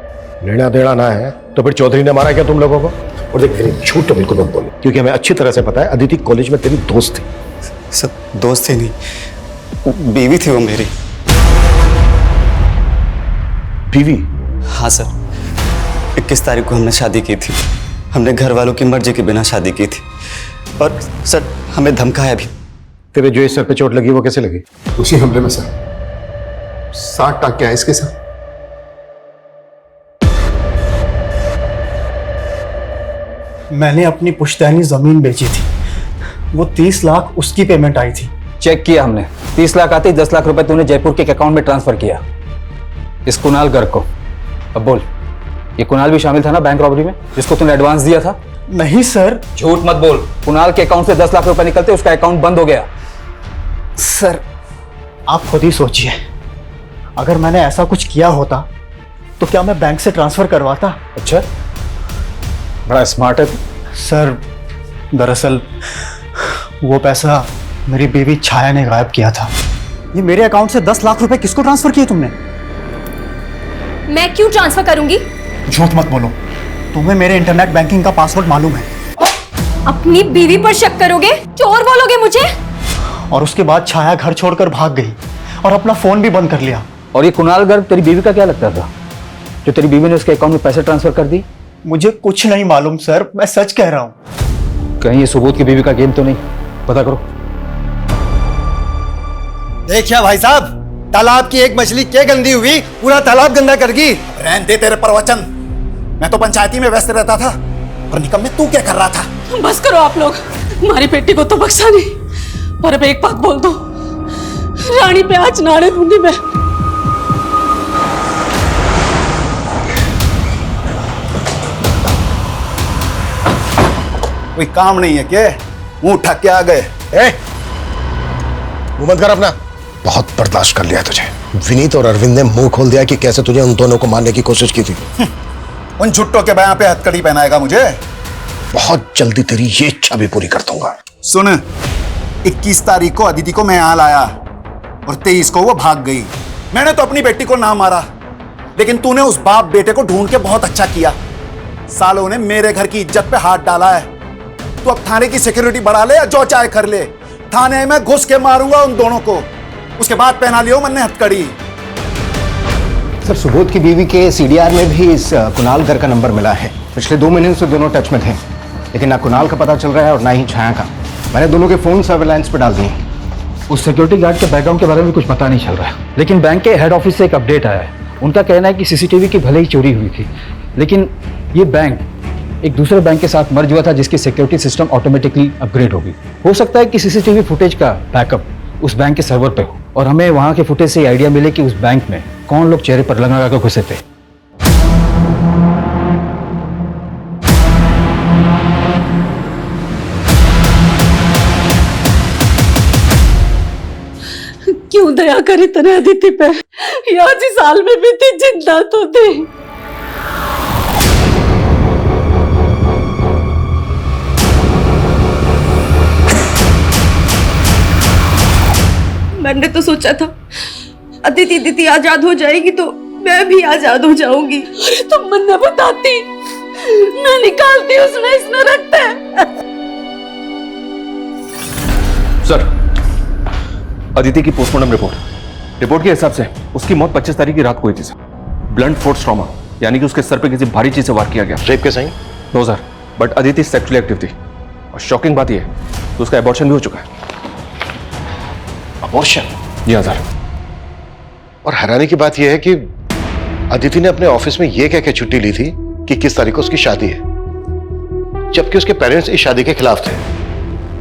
[SPEAKER 6] लेना देना ना है तो फिर चौधरी ने मारा क्या तुम लोगों को? और देख, मेरी झूठ तो बिल्कुल मत बोलो, क्योंकि हमें अच्छी तरह से पता है अदिति कॉलेज में तेरी दोस्त थी।
[SPEAKER 21] सब दोस्त ही नहीं, बीवी थी वो मेरी।
[SPEAKER 6] बीवी?
[SPEAKER 21] हाँ सर, 21 तारीख को हमने शादी की थी। हमने घर वालों की मर्जी के बिना शादी की थी, और सर हमें धमकाया भी।
[SPEAKER 6] तेरे जो इस सर पे चोट लगी वो कैसे लगी?
[SPEAKER 21] उसी हमले में सर।
[SPEAKER 6] 60 टाँके हैं इसके साथ।
[SPEAKER 4] मैंने अपनी पुश्तैनी जमीन बेची थी, वो 30 लाख उसकी पेमेंट आई थी।
[SPEAKER 18] चेक किया हमने, 30 लाख आते ही 10 लाख रुपए तूने जयपुर के अकाउंट में ट्रांसफर किया इस कुणाल गर्ग को। अब बोल, ये कुणाल भी शामिल था ना बैंक रॉबरी में, जिसको तूने एडवांस दिया था?
[SPEAKER 5] नहीं सर।
[SPEAKER 18] झूठ मत बोल। कुणाल के अकाउंट से 10 लाख रुपए निकलते, उसका अकाउंट बंद हो गया।
[SPEAKER 5] सर आप खुद ही सोचिए, अगर मैंने ऐसा कुछ किया होता तो क्या मैं बैंक से ट्रांसफर करवाता?
[SPEAKER 18] अच्छा, बड़ा स्मार्ट है।
[SPEAKER 5] सर दरअसल वो पैसा मेरी बीवी छाया ने गायब किया था। ये मेरे अकाउंट से 10 लाख रुपए किसको ट्रांसफर किए तुमने?
[SPEAKER 12] मैं क्यों ट्रांसफर करूंगी?
[SPEAKER 5] झूठ मत बोलो, तुम्हें मेरे इंटरनेट बैंकिंग का पासवर्ड मालूम है।
[SPEAKER 12] अपनी बीवी पर शक करोगे? चोर बोलोगे मुझे?
[SPEAKER 5] और उसके बाद छाया घर छोड़कर भाग गई और अपना फोन भी बंद कर लिया।
[SPEAKER 18] और ये कुणाल गर्ग तेरी बीवी का क्या लगता था, जो तेरी बीवी ने उसके अकाउंट में पैसे ट्रांसफर कर दी?
[SPEAKER 5] मुझे कुछ नहीं मालूम सर, मैं सच कह रहा हूँ।
[SPEAKER 18] कहीं ये सुबोध की बीवी का गेम तो नहीं? पता करो।
[SPEAKER 8] देखिए भाई साहब, तालाब की एक मछली क्या गंदी हुई, पूरा तालाब गंदा कर गई।
[SPEAKER 7] रहने दे तेरे प्रवचन, मैं तो पंचायती में व्यस्त रहता था, और निकम में तू क्या कर रहा था?
[SPEAKER 1] बस करो आप लोग, हमारी बेटी को तो बख्शा नहीं, पर अब एक बात बोल दो, रानी पे आज नाड़े दूंगी मैं।
[SPEAKER 7] कोई काम नहीं है क्या? मुंह उठा के आ गए।
[SPEAKER 6] मुंह बंद कर अपना। बहुत बर्दाश्त कर लिया तुझे। विनीत और अरविंद ने मुंह खोल दिया कि कैसे तुझे उन दोनों को मारने की कोशिश की थी।
[SPEAKER 7] उन छुट्टों के बयां पे हथकड़ी पहनाएगा मुझे?
[SPEAKER 6] बहुत जल्दी तेरी ये इच्छा भी पूरी कर दूंगा।
[SPEAKER 7] सुन, 21 तारीख को अदिति को मैं यहाँ लाया और 23 को वो भाग गई। मैंने तो अपनी बेटी को ना मारा, लेकिन तूने उस बाप बेटे को ढूंढ के बहुत अच्छा किया। सालों ने मेरे घर की इज्जत पे हाथ डाला है। तू अब थाने की सिक्योरिटी बढ़ा ले या जो चाहे कर ले, थाने में घुस के मारूंगा उन दोनों को। उसके बाद पहना लियो मैंने हथकड़ी।
[SPEAKER 16] सर सुबोध की बीवी के सीडीआर में भी इस कुणाल घर का नंबर मिला है। पिछले 2 महीने से दोनों टच में थे, लेकिन ना कुणाल का पता चल रहा है और ना ही छाया का। मैंने दोनों के फोन सर्वेलांस पे डाल दिए।
[SPEAKER 18] उस सिक्योरिटी गार्ड के बैकग्राउंड के बारे में कुछ पता नहीं चल रहा है, लेकिन बैंक के हेड ऑफिस से एक अपडेट आया है। उनका कहना है कि सीसीटीवी की भले ही चोरी हुई थी, लेकिन ये बैंक एक दूसरे बैंक के साथ मर्ज हुआ था, जिसकी सिक्योरिटी सिस्टम ऑटोमेटिकली अपग्रेड होगी। हो सकता है कि सीसीटीवी फुटेज का बैकअप उस बैंक के सर्वर पे हो, और हमें वहां के फुटेज से आइडिया मिले कि उस बैंक में कौन लोग चेहरे पर लगा कर घुसे थे।
[SPEAKER 1] क्यों दया करी तने अदिति पे? यार जी साल में भी थी, जिंदा तो थी। मैंने तो सोचा था अदिति दीदी आजाद हो जाएगी तो मैं भी आजाद हो जाऊंगी। अरे तुम मन न बताती, मैं निकालती उसमें इस नरक पे।
[SPEAKER 15] सर, अदिति की पोस्टमार्टम रिपोर्ट के हिसाब से उसकी मौत 25 तारीख की रात को हुई थी सर। ब्लंट फोर्स ट्रॉमा, यानी कि उसके सर पे किसी भारी चीज से वार किया गया।
[SPEAKER 6] रेप के sign?
[SPEAKER 15] No sir, but Aditi sexually active थी, और शॉकिंग बात यह है तो उसका एबॉर्शन भी हो चुका है।
[SPEAKER 6] अबॉर्शन?
[SPEAKER 15] जी हाँ सर।
[SPEAKER 6] और हैरानी की बात यह है कि अदिति ने अपने ऑफिस में यह कह के छुट्टी ली थी कि 21 तारीख को उसकी शादी है, जबकि उसके पेरेंट्स इस शादी के खिलाफ थे।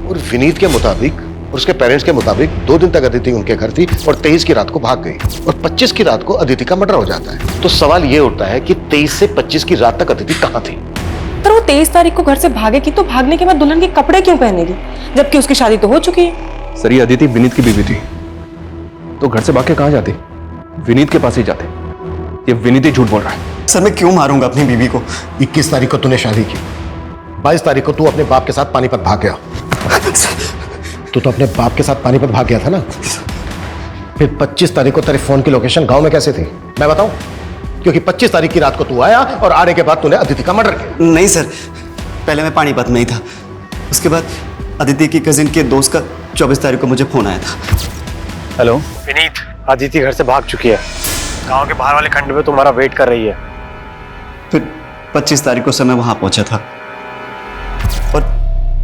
[SPEAKER 6] और विनीत के मुताबिक और उसके पेरेंट्स के मुताबिक 2 दिन तक अदिति उनके घर थी और 23 की रात को भाग गई, और 25 की रात को अदिति का मर्डर हो जाता है। तो सवाल यह उठता है कि 23 से 25 की रात तक अदिति कहां थी?
[SPEAKER 10] पर वो 23 तारीख को घर से भागेगी तो भागने के बाद दुल्हन के कपड़े क्यों पहनेगी, जबकि उसकी शादी तो हो चुकी है?
[SPEAKER 15] सर, ये अदिति विनीत की बीवी थी, तो घर से भाग के कहां जाती? विनीत के पास ही जाते। ये विनीत ही झूठ बोल रहा है।
[SPEAKER 21] सर मैं क्यों मारूंगा अपनी बीवी को?
[SPEAKER 6] 21 तारीख को तूने शादी की, 22 तारीख को तू अपने बाप के साथ पानीपत भाग गया। तू तो अपने बाप के साथ पानीपत भाग गया था ना? फिर 25 तारीख को तेरे फोन की लोकेशन गांव में कैसे थी मैं बताऊं? क्योंकि 25 तारीख की रात को तू आया और आने के बाद तूने अदिति का मर्डर किया।
[SPEAKER 21] नहीं सर, पहले मैं पानीपत में ही था, उसके बाद अदिति की कजिन के दोस्त का 24 तारीख को मुझे फोन आया था।
[SPEAKER 18] हेलो
[SPEAKER 4] विनीत, अदिति घर से भाग चुकी है, गांव के बाहर वाले खंड में तुम्हारा वेट कर रही है।
[SPEAKER 21] फिर 25 तारीख को मैं वहां पहुंचा था, और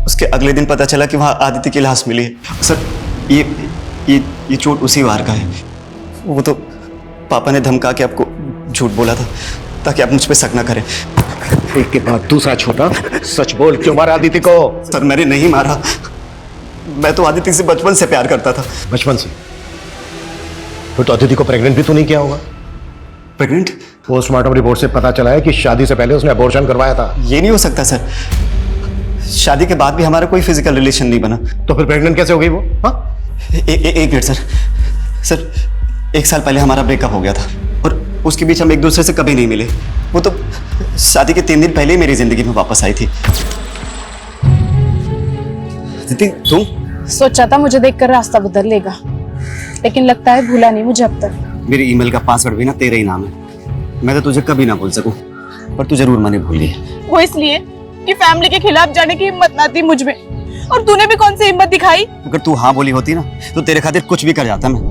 [SPEAKER 21] उसके अगले दिन पता चला कि वहां आदिति की लाश मिली है। सर ये चोट उसी वार का है। वो तो पापा ने धमका के आपको झूठ बोला था ताकि आप मुझ पे शक ना करें।
[SPEAKER 6] एक के बाद दूसरा छोटा सच बोल, क्यों मारा आदिति को?
[SPEAKER 21] सर मैंने नहीं मारा, मैं तो आदिति से बचपन से प्यार करता था।
[SPEAKER 6] बचपन से? फिर तो अदिति को प्रेग्नेंट भी तो नहीं किया होगा?
[SPEAKER 21] प्रेग्नेंट?
[SPEAKER 6] पोस्टमार्टम रिपोर्ट से पता चला है कि शादी से पहले उसने अबॉर्शन करवाया था।
[SPEAKER 21] ये नहीं हो सकता सर, शादी के बाद भी हमारा कोई फिजिकल रिलेशन नहीं बना।
[SPEAKER 6] तो फिर प्रेग्नेंट कैसे हो गई वो? हाँ,
[SPEAKER 21] एक मिनट सर 1 साल पहले हमारा ब्रेकअप हो गया था और उसके बीच हम एक दूसरे से कभी नहीं मिले। वो तो शादी के 3 दिन पहले ही मेरी जिंदगी में वापस आई थी। दीदी तुम?
[SPEAKER 14] सोचा था मुझे देखकर रास्ता बदल लेगा, लेकिन लगता है भूला नहीं मुझे अब तक।
[SPEAKER 21] मेरी ईमेल का पासवर्ड भी ना तेरा ही नाम है। मैं तो तुझे कभी ना भूल सकूं, पर तू जरूर मैंने भूली है।
[SPEAKER 14] वो इसलिए कि फैमिली के खिलाफ जाने की हिम्मत ना थी मुझ में, और तूने भी कौन सी हिम्मत दिखाई?
[SPEAKER 21] अगर तू हाँ बोली होती ना तो तेरे खातिर कुछ भी कर जाता मैं।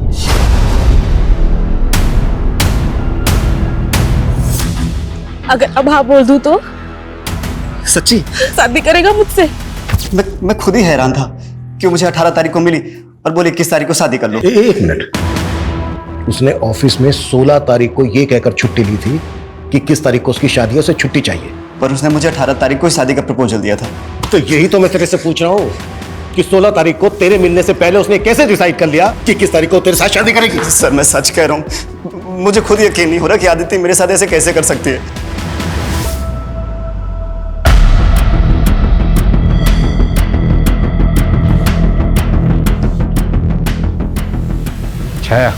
[SPEAKER 14] अगर अब हाँ बोल दूं तो?
[SPEAKER 21] सच्ची?
[SPEAKER 14] शादी करेगा मुझसे?
[SPEAKER 21] मैं खुद ही हैरान था कि मुझे 18 तारीख को मिली और बोले 21 तारीख को शादी कर लो।
[SPEAKER 6] एक मिनट, उसने ऑफिस में 16 तारीख को ये कहकर छुट्टी ली थी कि 21 तारीख को उसकी शादी है, उसे छुट्टी चाहिए।
[SPEAKER 21] पर उसने मुझे 18 तारीख को शादी का प्रपोजल दिया था।
[SPEAKER 6] तो यही तो मैं तेरे से पूछ रहा हूँ कि 16 तारीख को तेरे मिलने से पहले उसने कैसे डिसाइड कर लिया कि 21 तारीख को तेरे साथ शादी करेगी?
[SPEAKER 21] सर मैं सच कह रहा हूँ, मुझे खुद यकीन नहीं हो रहा कि आदित्य मेरे साथ ऐसे कैसे कर सकती है।
[SPEAKER 15] छाया,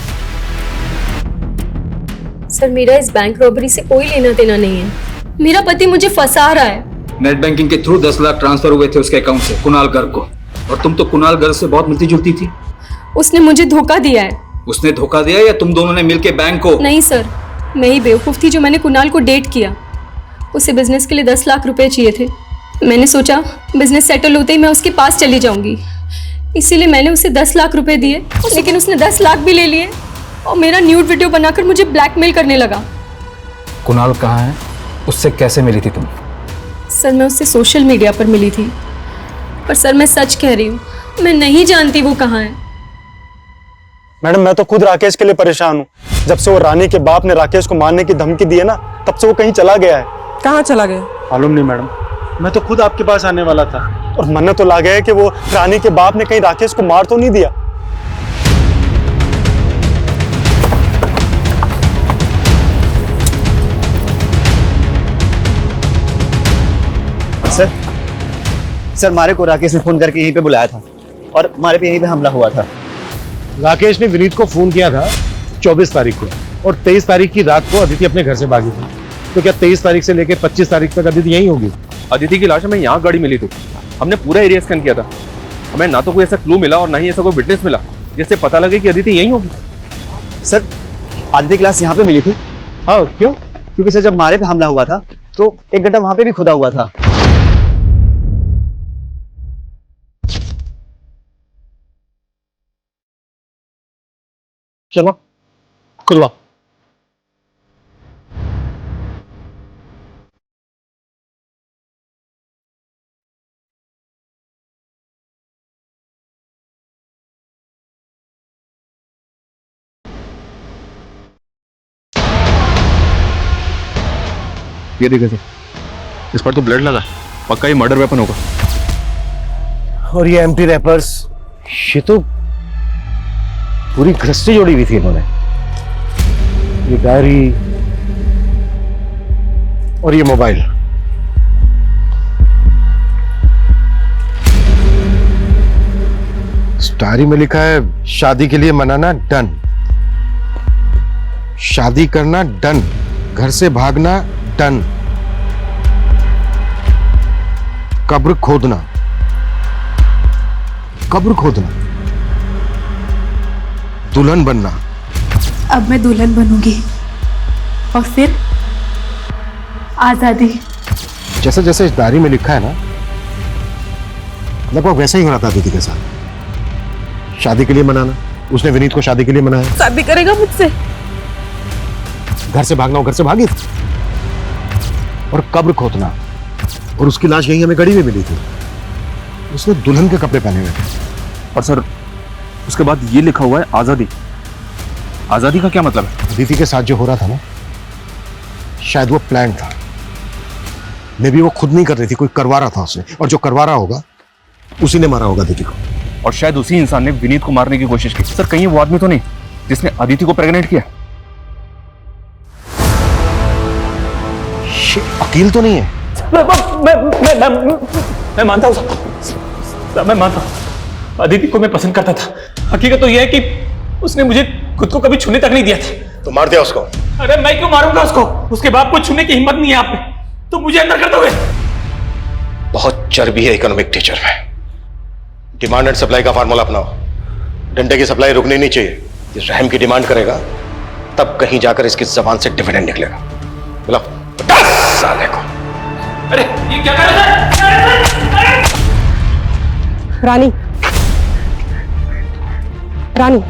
[SPEAKER 1] सर मेरा इस बैंक रॉबरी से कोई लेना देना नहीं है। मेरा पति मुझे फंसा रहा है।
[SPEAKER 18] नेट बैंकिंग के थ्रू 10 लाख ट्रांसफर हुए थे उसके अकाउंट से कुणाल गर्ग को, और तुम तो कुणाल गर्ग से बहुत मिलती जुलती थी।
[SPEAKER 1] उसने मुझे धोखा दिया है।
[SPEAKER 18] उसने धोखा दिया या तुम दोनों ने मिलकर बैंक को?
[SPEAKER 1] नहीं सर, मैं ही बेवकूफ़ थी जो मैंने कुणाल को डेट किया। उसे बिजनेस के लिए 10 लाख रुपए चाहिए थे। मैंने सोचा बिजनेस सेटल होते ही मैं उसके पास चली जाऊंगी, इसीलिए मैंने उसे 10 लाख रुपए दिए, लेकिन उसने 10 लाख भी ले लिए और मेरा न्यूड वीडियो बनाकर मुझे ब्लैकमेल करने लगा।
[SPEAKER 18] कुणाल कहाँ है? उससे कैसे मिली थी तुम?
[SPEAKER 1] सर मैं उससे सोशल मीडिया पर मिली थी, पर सर मैं सच कह रही हूँ, मैं नहीं जानती वो कहाँ है।
[SPEAKER 5] मैडम मैं तो खुद राकेश के लिए परेशान हूँ। जब से वो रानी के बाप ने राकेश को मारने की धमकी दी है ना, तब से वो कहीं चला गया है।
[SPEAKER 10] कहाँ चला गया?
[SPEAKER 5] मालूम नहीं मैडम, मैं तो खुद आपके पास आने वाला था और मन तो ला गया है कि वो रानी के बाप ने कहीं राकेश को मार तो नहीं दिया।
[SPEAKER 21] सर मारे को राकेश ने फोन करके यहीं पे बुलाया था और मारे पे यहीं पे हमला हुआ था।
[SPEAKER 6] राकेश ने विनीत को फोन किया था 24 तारीख को, और 23 तारीख की रात को अदिति अपने घर से भागी थी। तो क्या 23 तारीख से लेकर 25 तारीख तक अदिति यहीं होगी?
[SPEAKER 15] अदिति की लाश हमें यहाँ गाड़ी मिली थी। हमने पूरा एरिया स्कैन किया था, हमें ना तो कोई ऐसा क्लू मिला और ना ही ऐसा कोई विटनेस मिला जिससे पता लगे कि अदिति यहीं होगी।
[SPEAKER 21] सर आदित्य की लाश यहाँ पे मिली थी। हाँ क्यों? क्योंकि सर जब मारे पे हमला हुआ था तो 1 घंटा वहां पे भी खुदा हुआ था।
[SPEAKER 6] चलो खुलवा।
[SPEAKER 15] ये देखिए सर, इस पर तो ब्लड लगा, पक्का ये मर्डर वेपन होगा।
[SPEAKER 6] और ये एम्प्टी रैपर्स, ये तो पूरी गृहस्थी जोड़ी हुई थी इन्होंने। ये डायरी और ये मोबाइल। इस डायरी में लिखा है शादी के लिए मनाना डन, शादी करना डन, घर से भागना डन, कब्र खोदना, कब्र खोदना, दुल्हन बनना।
[SPEAKER 14] अब मैं दुल्हन बनूंगी और फिर आजादी।
[SPEAKER 6] जैसे जैसे इस डायरी में लिखा है ना, लगभग वैसा ही हो रहा था दीदी के साथ। शादी के लिए मनाना, उसने विनीत को शादी के लिए मनाया।
[SPEAKER 14] शादी करेगा मुझसे?
[SPEAKER 6] घर से भागना, वो घर से भागी थी। और कब्र खोदना, और उसकी लाश यहीं हमें गड़ी में मिली थी। उसने दुल्हन के कपड़े पहने हुए थे।
[SPEAKER 15] और सर उसके बाद ये लिखा हुआ है आजादी। आजादी का क्या मतलब है?
[SPEAKER 6] दीदी के साथ जो हो रहा था ना, शायद वो प्लान था। मे भी वो खुद नहीं कर रही थी, कोई करवा रहा था उसे, और जो करवा रहा होगा उसी ने मारा होगा दीदी को।
[SPEAKER 15] और शायद उसी इंसान ने विनीत को मारने की कोशिश की। सर कहीं वो आदमी तो नहीं जिसने अदिति को प्रेग्नेंट किया?
[SPEAKER 6] वकील तो नहीं है?
[SPEAKER 9] मैं मानता हूँ साहब, मैं मानता हूँ अदिति को मैं पसंद करता था। हकीकत तो यह है कि उसने मुझे खुद को कभी छूने तक नहीं दिया था।
[SPEAKER 6] तो मार दिया उसको?
[SPEAKER 9] अरे मैं क्यों मारूंगा उसको? उसके बाप को छूने की हिम्मत नहीं है आप में, तो मुझे अंदर कर दोगे?
[SPEAKER 6] बहुत चर्बी है इकोनॉमिक टीचर में। डिमांड एंड सप्लाई का फार्मूला अपनाओ। डंडे की सप्लाई रुकनी नहीं चाहिए। ये रहम की डिमांड करेगा तब कहीं जाकर इसकी जबान से डिविडेंड निकलेगा। बुलाओ 10 साले को।
[SPEAKER 9] अरे ये क्या कर रहे हैं?
[SPEAKER 10] रानी, रानी,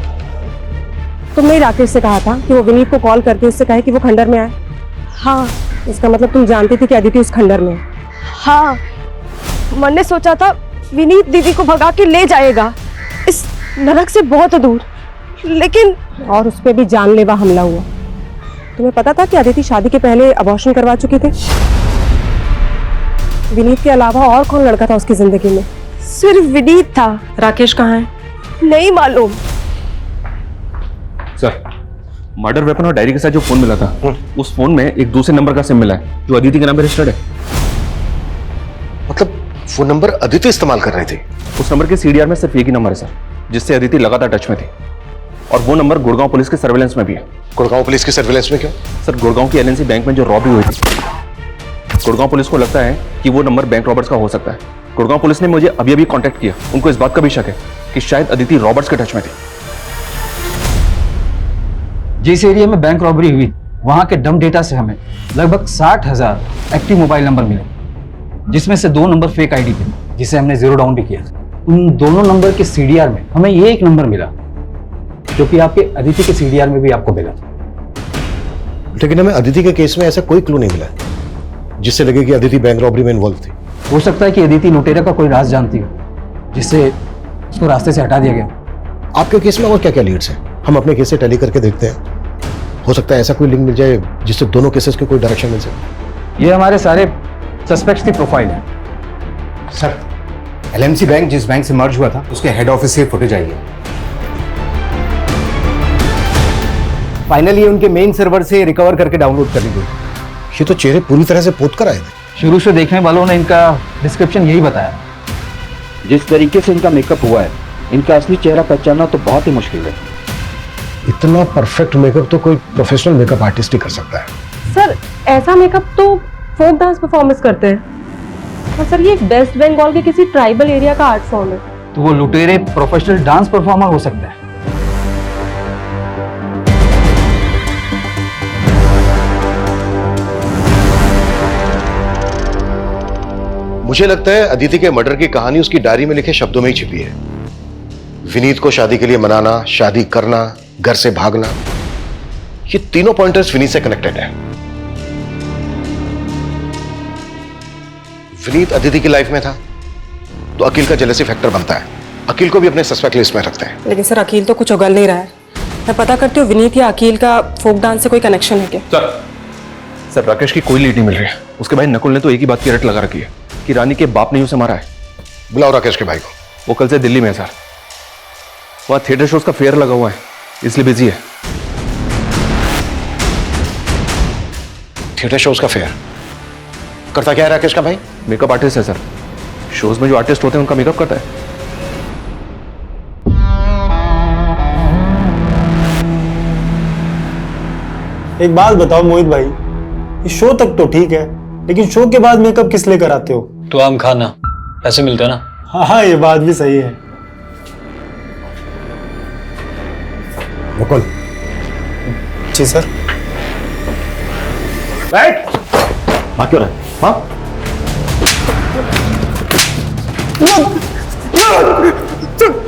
[SPEAKER 10] तुमने राकेश से कहा था कि वो विनीत को कॉल करके उससे कहे कि वो खंडर में आए।
[SPEAKER 14] हाँ।
[SPEAKER 10] इसका मतलब तुम जानती थी कि अदिति उस खंडर में है।
[SPEAKER 14] हाँ, मैंने सोचा था विनीत दीदी को भगा के ले जाएगा इस नरक से बहुत दूर, लेकिन
[SPEAKER 10] और उस पर भी जानलेवा हमला हुआ। तुम्हें पता था कि अदिति शादी के पहले अबॉर्शन करवा चुकी थी? विनीत के अलावा और कौन लड़का था उसकी जिंदगी में?
[SPEAKER 14] सिर्फ विनीत था।
[SPEAKER 10] राकेश कहाँ है?
[SPEAKER 14] नहीं मालूम।
[SPEAKER 15] सर, मर्डर वेपन और डायरी के साथ जो फोन मिला था, उस फोन में एक दूसरे नंबर का सिम मिला है जो अदिति के नाम पे रजिस्टर्ड है।
[SPEAKER 6] मतलब फोन नंबर अदिति इस्तेमाल कर रही थी?
[SPEAKER 15] उस नंबर के सीडीआर में सिर्फ एक ही नंबर है सर, जिससे अदिति लगातार टच में थी, और वो नंबर गुड़गांव पुलिस के सर्वेलेंस में भी है।
[SPEAKER 6] गुड़गांव पुलिस की सर्वेलेंस में क्यों?
[SPEAKER 15] सर, गुड़गांव की एलएनसी बैंक में जो रॉबरी हुई थी, गुड़गांव पुलिस को लगता है कि वो नंबर बैंक रॉबर्ट्स का हो सकता है। गुड़गांव पुलिस ने मुझे अभी अभी कांटेक्ट किया। उनको इस बात का भी शक है कि शायद अदिति रॉबर्ट्स के टच में थी।
[SPEAKER 18] जिस एरिया में बैंक रॉबरी हुई, वहां के डम डेटा से हमें लगभग 60,000 एक्टिव मोबाइल नंबर मिले, जिसमें से 2 नंबर फेक आईडी थे, जिसे हमने जीरो डाउन भी किया। उन दोनों नंबर के सीडीआर में हमें ये एक नंबर मिला जो कि आपके अदिति के सीडीआर में भी आपको मिला।
[SPEAKER 6] लेकिन हमें अदिति के केस में ऐसा कोई क्लू नहीं मिला जिससे लगे कि अदिति बैंक रॉबरी में इन्वॉल्व थी।
[SPEAKER 18] हो सकता है कि अदिति लुटेरा का कोई राज जानती हो, जिससे उसको रास्ते से हटा दिया गया।
[SPEAKER 6] आपके केस में और क्या क्या लीड्स हैं? हम अपने केस से टैली करके देखते हैं। हो सकता है ऐसा कोई लिंक मिल जाए जिससे दोनों केसेस की कोई डायरेक्शन मिल सके।
[SPEAKER 18] ये हमारे सारे सस्पेक्ट्स की प्रोफाइल है।
[SPEAKER 16] सर, एलएमसी बैंक जिस बैंक से मर्ज हुआ था, उसके हेड ऑफिस से फुटेज आई है। फाइनली उनके मेन सर्वर से रिकवर करके डाउनलोड कर ली गई।
[SPEAKER 6] ये तो चेहरे पूरी तरह से पोत कर आए थे।
[SPEAKER 18] शुरू से देखने वालों ने इनका डिस्क्रिप्शन यही बताया। जिस तरीके से इनका मेकअप हुआ है, इनका असली चेहरा पहचानना तो बहुत ही मुश्किल है।
[SPEAKER 6] इतना परफेक्ट मेकअप तो कोई प्रोफेशनल मेकअप आर्टिस्ट ही कर सकता है।
[SPEAKER 10] सर, ऐसा मेकअप तो फोक डांस परफॉर्मेंस करते हैं, और सर ये वेस्ट बंगाल के किसी ट्राइबल एरिया का आर्ट फॉर्म है।
[SPEAKER 18] तो वो लुटेरे प्रोफेशनल डांस परफॉर्मर हो सकता है।
[SPEAKER 6] मुझे लगता है अदिति के मर्डर की कहानी उसकी डायरी में लिखे शब्दों में ही छिपी है। विनीत को शादी के लिए मनाना, शादी करना, घर से भागना, ये तीनों पॉइंटर्स विनीत से कनेक्टेड है। विनीत अदिति की लाइफ में था तो अकील का जेलसी फैक्टर बनता है। अकील को भी अपने सस्पेक्ट लिस्ट में रखते हैं।
[SPEAKER 10] लेकिन सर, अकील तो कुछ उगल नहीं रहा है। मैं पता करती हूँ विनीत या अकील का फोक डांस से कोई कनेक्शन है क्या?
[SPEAKER 15] सर, राकेश की कोई लीड नहीं मिल रही है। उसके भाई नकुल ने तो एक ही बात की रट लगा रखी है कि रानी के बाप ने उसे मारा है।
[SPEAKER 6] बुलाओ राकेश के भाई को।
[SPEAKER 15] वो कल से दिल्ली में है सर। वहां थिएटर शोज का फेयर लगा हुआ है, इसलिए बिजी है।
[SPEAKER 6] थिएटर शोज का फेयर करता क्या है राकेश का भाई?
[SPEAKER 15] मेकअप आर्टिस्ट है सर। शोज में जो आर्टिस्ट होते हैं उनका मेकअप करता है।
[SPEAKER 5] एक बात बताओ मोहित भाई, ये शो तक तो ठीक है, लेकिन शो के बाद मेकअप किस लिए कराते हो?
[SPEAKER 11] तो आम खाना पैसे मिलते हैं ना।
[SPEAKER 5] हाँ, ये बात भी सही है।
[SPEAKER 6] मुकुल।
[SPEAKER 5] जी सर।
[SPEAKER 6] बैठ। हाँ क्यों रहा? हाँ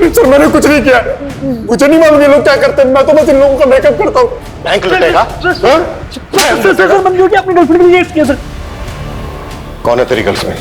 [SPEAKER 5] सर, मैंने कुछ नहीं किया। मुझे नहीं मालूम ये लोग क्या करते हैं। मैं तो बस इन लोगों का मेकअप करता हूँ।
[SPEAKER 6] बैंक लुटेगा?
[SPEAKER 5] मैंने अपनी गर्लफ्रेंड के लिए किया सर।
[SPEAKER 6] कौन है तेरी गर्लफ्रेंड?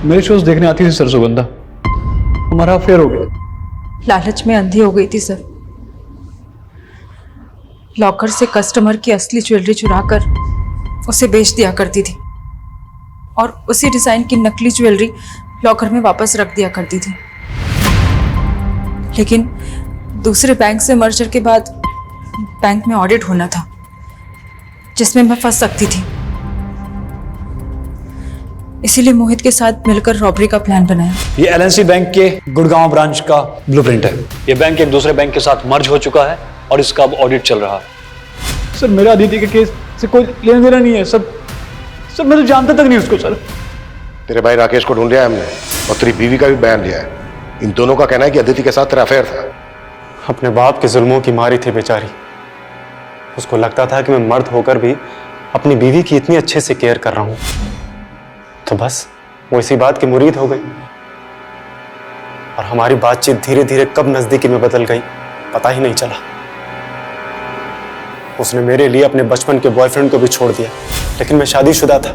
[SPEAKER 11] मेरे शोज देखने आती थी सर सुगंधा। हमारा अफेयर हो गया।
[SPEAKER 14] लालच में अंधी हो गई थी सर।
[SPEAKER 2] लॉकर से कस्टमर की असली ज्वेलरी चुराकर उसे बेच दिया करती थी और उसी डिजाइन की नकली ज्वेलरी लॉकर में वापस रख दिया करती थी। लेकिन दूसरे बैंक से मर्जर के बाद बैंक में ऑडिट होना था जिसमें मैं फंस सकती थी। इसीलिए मोहित के साथ मिलकर रॉबरी का प्लान बनाया।
[SPEAKER 11] ये एलएनसी बैंक के गुड़गांव ब्रांच का ब्लूप्रिंट है। ये बैंक एक दूसरे बैंक के साथ मर्ज हो चुका है और इसका अब ऑडिट चल रहा है।
[SPEAKER 9] सर मेरा अदिति के केस से कोई लेना देना नहीं है सर। सर मैं तो जानता तक नहीं उसको सर।
[SPEAKER 6] तेरे भाई राकेश को ढूंढ लिया हमने और तेरी बीवी का भी बयान लिया है। इन दोनों का कहना है कि अदिति के साथ तेरा अफेयर था।
[SPEAKER 5] अपने बाप के जुल्मों की मारी थी बेचारी। उसको लगता था कि मैं मर्द होकर भी अपनी बीवी की इतनी अच्छे से केयर कर रहा हूं, तो बस वो इसी बात की मुरीद हो गई और हमारी बातचीत धीरे धीरे कब नजदीकी में बदल गई पता ही नहीं चला। उसने मेरे लिए अपने बचपन के बॉयफ्रेंड को भी छोड़ दिया, लेकिन मैं शादीशुदा था।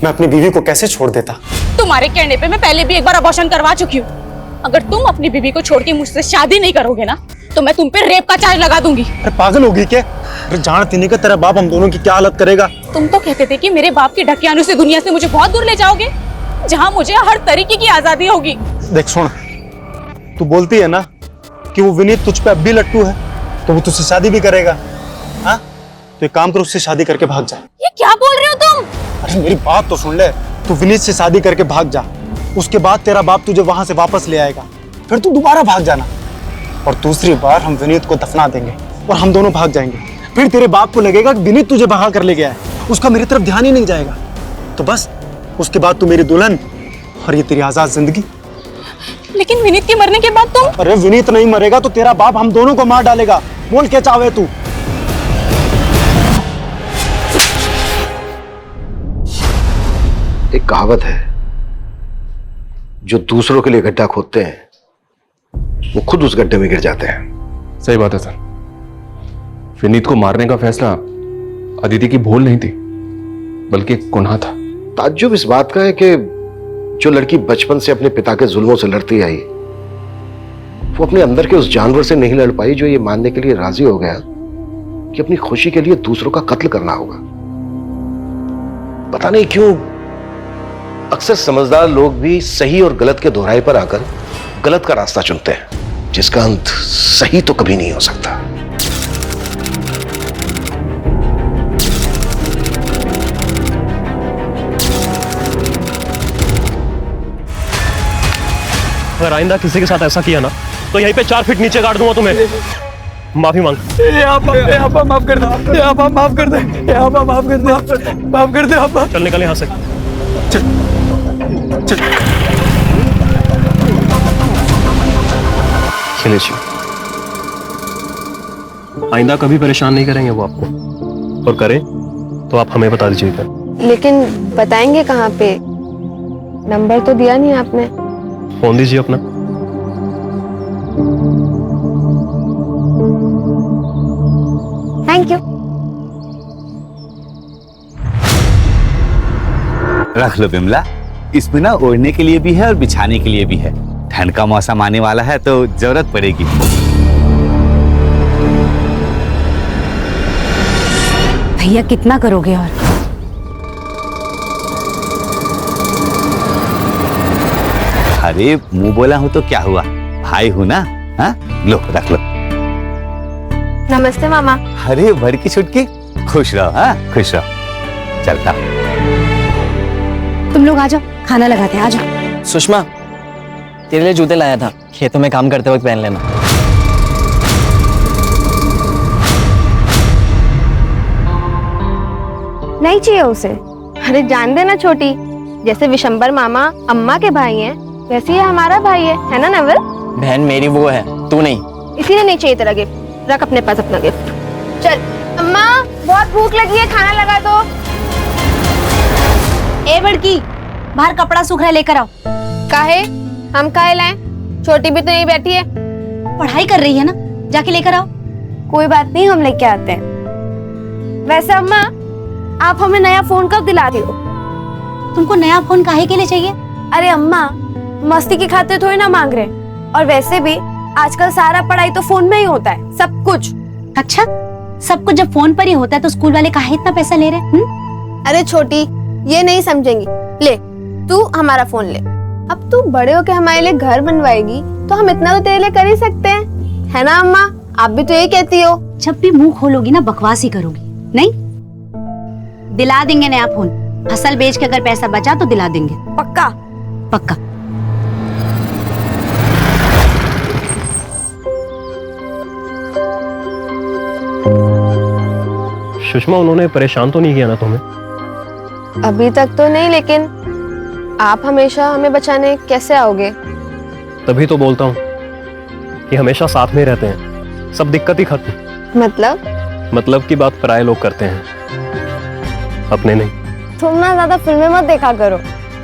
[SPEAKER 5] मैं अपनी बीवी को कैसे छोड़ देता?
[SPEAKER 1] तुम्हारे कहने पे मैं पहले भी एक बार अबॉर्शन करवा चुकी हूँ। अगर तुम अपनी बीवी को छोड़ के मुझसे शादी नहीं करोगे ना तो मैं तुम पे रेप का चार्ज लगा दूंगी।
[SPEAKER 5] अरे पागल होगी क्या? अरे जानती नहीं कि तेरा बाप हम दोनों की क्या हालत करेगा।
[SPEAKER 1] तुम तो कहते थे कि मेरे बाप के ढकियानों से दुनिया से मुझे बहुत दूर ले जाओगे, जहाँ मुझे हर तरीके की आजादी होगी।
[SPEAKER 5] देख सुन, तू बोलती है ना कि वो विनीत तुझ पे अब भी लट्टू है, तो वो तुझसे शादी भी करेगा। हाँ, तो एक काम कर, उससे शादी करके भाग जा।
[SPEAKER 1] ये क्या बोल रहे हो तुम?
[SPEAKER 5] अरे मेरी बात तो सुन ले। तू विनीत से शादी करके भाग जा, उसके बाद तेरा बाप तुझे वहां से वापस ले आएगा, फिर तू दोबारा भाग जाना और दूसरी बार हम विनीत को दफना देंगे और हम दोनों भाग जाएंगे। फिर तेरे बाप को लगेगा कि विनीत तुझे भगा कर ले गया है, उसका मेरी तरफ ध्यान ही नहीं जाएगा। तो बस उसके बाद तू मेरी दुल्हन और ये तेरी आजाद जिंदगी।
[SPEAKER 1] लेकिन विनीत के मरने के बाद तुम?
[SPEAKER 5] अरे विनीत नहीं मरेगा तो तेरा बाप हम दोनों को मार डालेगा। बोल क्या चाहे तू।
[SPEAKER 6] एक कहावत है, जो दूसरों के लिए गड्ढा खोदते हैं वो खुद उस गड्ढे में गिर जाते हैं।
[SPEAKER 15] सही बात है सर। विनीत को मारने का फैसला अदिति की भूल नहीं थी, बल्कि एक गुनाह था।
[SPEAKER 6] ताज्जुब इस बात का है कि जो लड़की बचपन से अपने पिता के जुल्मों से लड़ती आई, वो अपने अंदर के उस जानवर से नहीं लड़ पाई जो ये मानने के लिए राजी हो गया कि अपनी खुशी के लिए दूसरों का कत्ल करना होगा। पता नहीं क्यों अक्सर समझदार लोग भी सही और गलत के दोहराए पर आकर गलत का रास्ता चुनते हैं, जिसका अंत सही तो कभी नहीं हो सकता।
[SPEAKER 9] अगर आइंदा किसी के साथ ऐसा किया ना तो यहीं पे 4 फीट नीचे गाड़ दूंगा तुम्हें। माफी मांग।
[SPEAKER 11] आपा माफ कर दे, आपा माफ कर दे, आपा माफ कर दे, माफ कर दे आपा।
[SPEAKER 9] चल निकल यहाँ से। चलिए आइंदा कभी परेशान नहीं करेंगे वो आपको, और करें तो आप हमें बता दीजिएगा।
[SPEAKER 14] लेकिन बताएंगे कहाँ पे? नंबर तो दिया नहीं आपने।
[SPEAKER 9] फोन दीजिए अपना।
[SPEAKER 14] Thank you.
[SPEAKER 3] रख लो बिमला, इसमें ना ओढ़ने के लिए भी है और बिछाने के लिए भी है। ठंड का मौसम आने वाला है तो जरूरत पड़ेगी।
[SPEAKER 19] भैया कितना करोगे और?
[SPEAKER 3] अरे मुंह बोला हूं तो क्या हुआ, भाई हूं ना। हाँ लो रख लो।
[SPEAKER 14] नमस्ते मामा।
[SPEAKER 3] अरे भर की छुटकी, खुश रहो। हाँ खुश रहो। चलता
[SPEAKER 19] तुम लोग आ जाओ, खाना लगाते हैं। आ जाओ।
[SPEAKER 22] सुषमा, तेरे लिए जूते लाया था, खेतों में काम करते वक्त पहन लेना।
[SPEAKER 14] नहीं चाहिए उसे। अरे जान देना छोटी, जैसे विशंबर मामा अम्मा के भाई हैं, वैसे ही हमारा भाई है ना नवल?
[SPEAKER 22] बहन मेरी वो है, तू नहीं।
[SPEAKER 14] इसीलिए नहीं चाहिए तेरा गिफ्ट। रख अपने पास अपना गिफ्ट। चल अम्मा, बहुत भूख लगी है, खाना लगा दो।
[SPEAKER 19] ए बड़की, बाहर कपड़ा सूख रहा है, लेकर आओ।
[SPEAKER 14] काहे? हम काहे लाएं? छोटी भी तो यही बैठी है।
[SPEAKER 19] पढ़ाई कर रही है ना, जाके लेकर आओ।
[SPEAKER 14] कोई बात नहीं, हम लेके आते हैं। वैसे अम्मा, आप हमें नया फोन कब दिला रही हो?
[SPEAKER 19] तुमको नया फोन काहे के लिए चाहिए?
[SPEAKER 14] अरे अम्मा, मस्ती की खातिर थोड़ी ना मांग रहे। और वैसे भी आजकल सारा पढ़ाई तो फोन में ही होता है, सब कुछ।
[SPEAKER 19] अच्छा,
[SPEAKER 13] सब कुछ जब फोन पर ही होता है तो स्कूल वाले काहे इतना पैसा ले रहे हैं?
[SPEAKER 1] अरे छोटी, ये नहीं समझेंगी। ले, तू हमारा फोन ले। अब तू बड़े होके हमारे लिए घर बनवाएगी तो हम इतना तो तेरे लिए कर ही सकते हैं, है ना अम्मा? आप भी तो यही कहती हो।
[SPEAKER 13] जब भी मुंह खोलोगी ना बकवास ही करोगी। नहीं, दिला देंगे नया फोन। फसल बेच के अगर पैसा बचा तो दिला देंगे।
[SPEAKER 1] पक्का?
[SPEAKER 13] पक्का।
[SPEAKER 9] सुषमा, उन्होंने परेशान तो नहीं किया ना तुम्हें?
[SPEAKER 1] अभी तक तो नहीं, लेकिन आप हमेशा हमें बचाने कैसे आओगे?
[SPEAKER 9] तभी तो बोलता हूँ कि हमेशा साथ में रहते हैं, सब दिक्कत ही खत्म। मतलब की बात पराये लोग करते हैं, अपने नहीं।
[SPEAKER 1] तुम ना ज्यादा फिल्में मत देखा करो,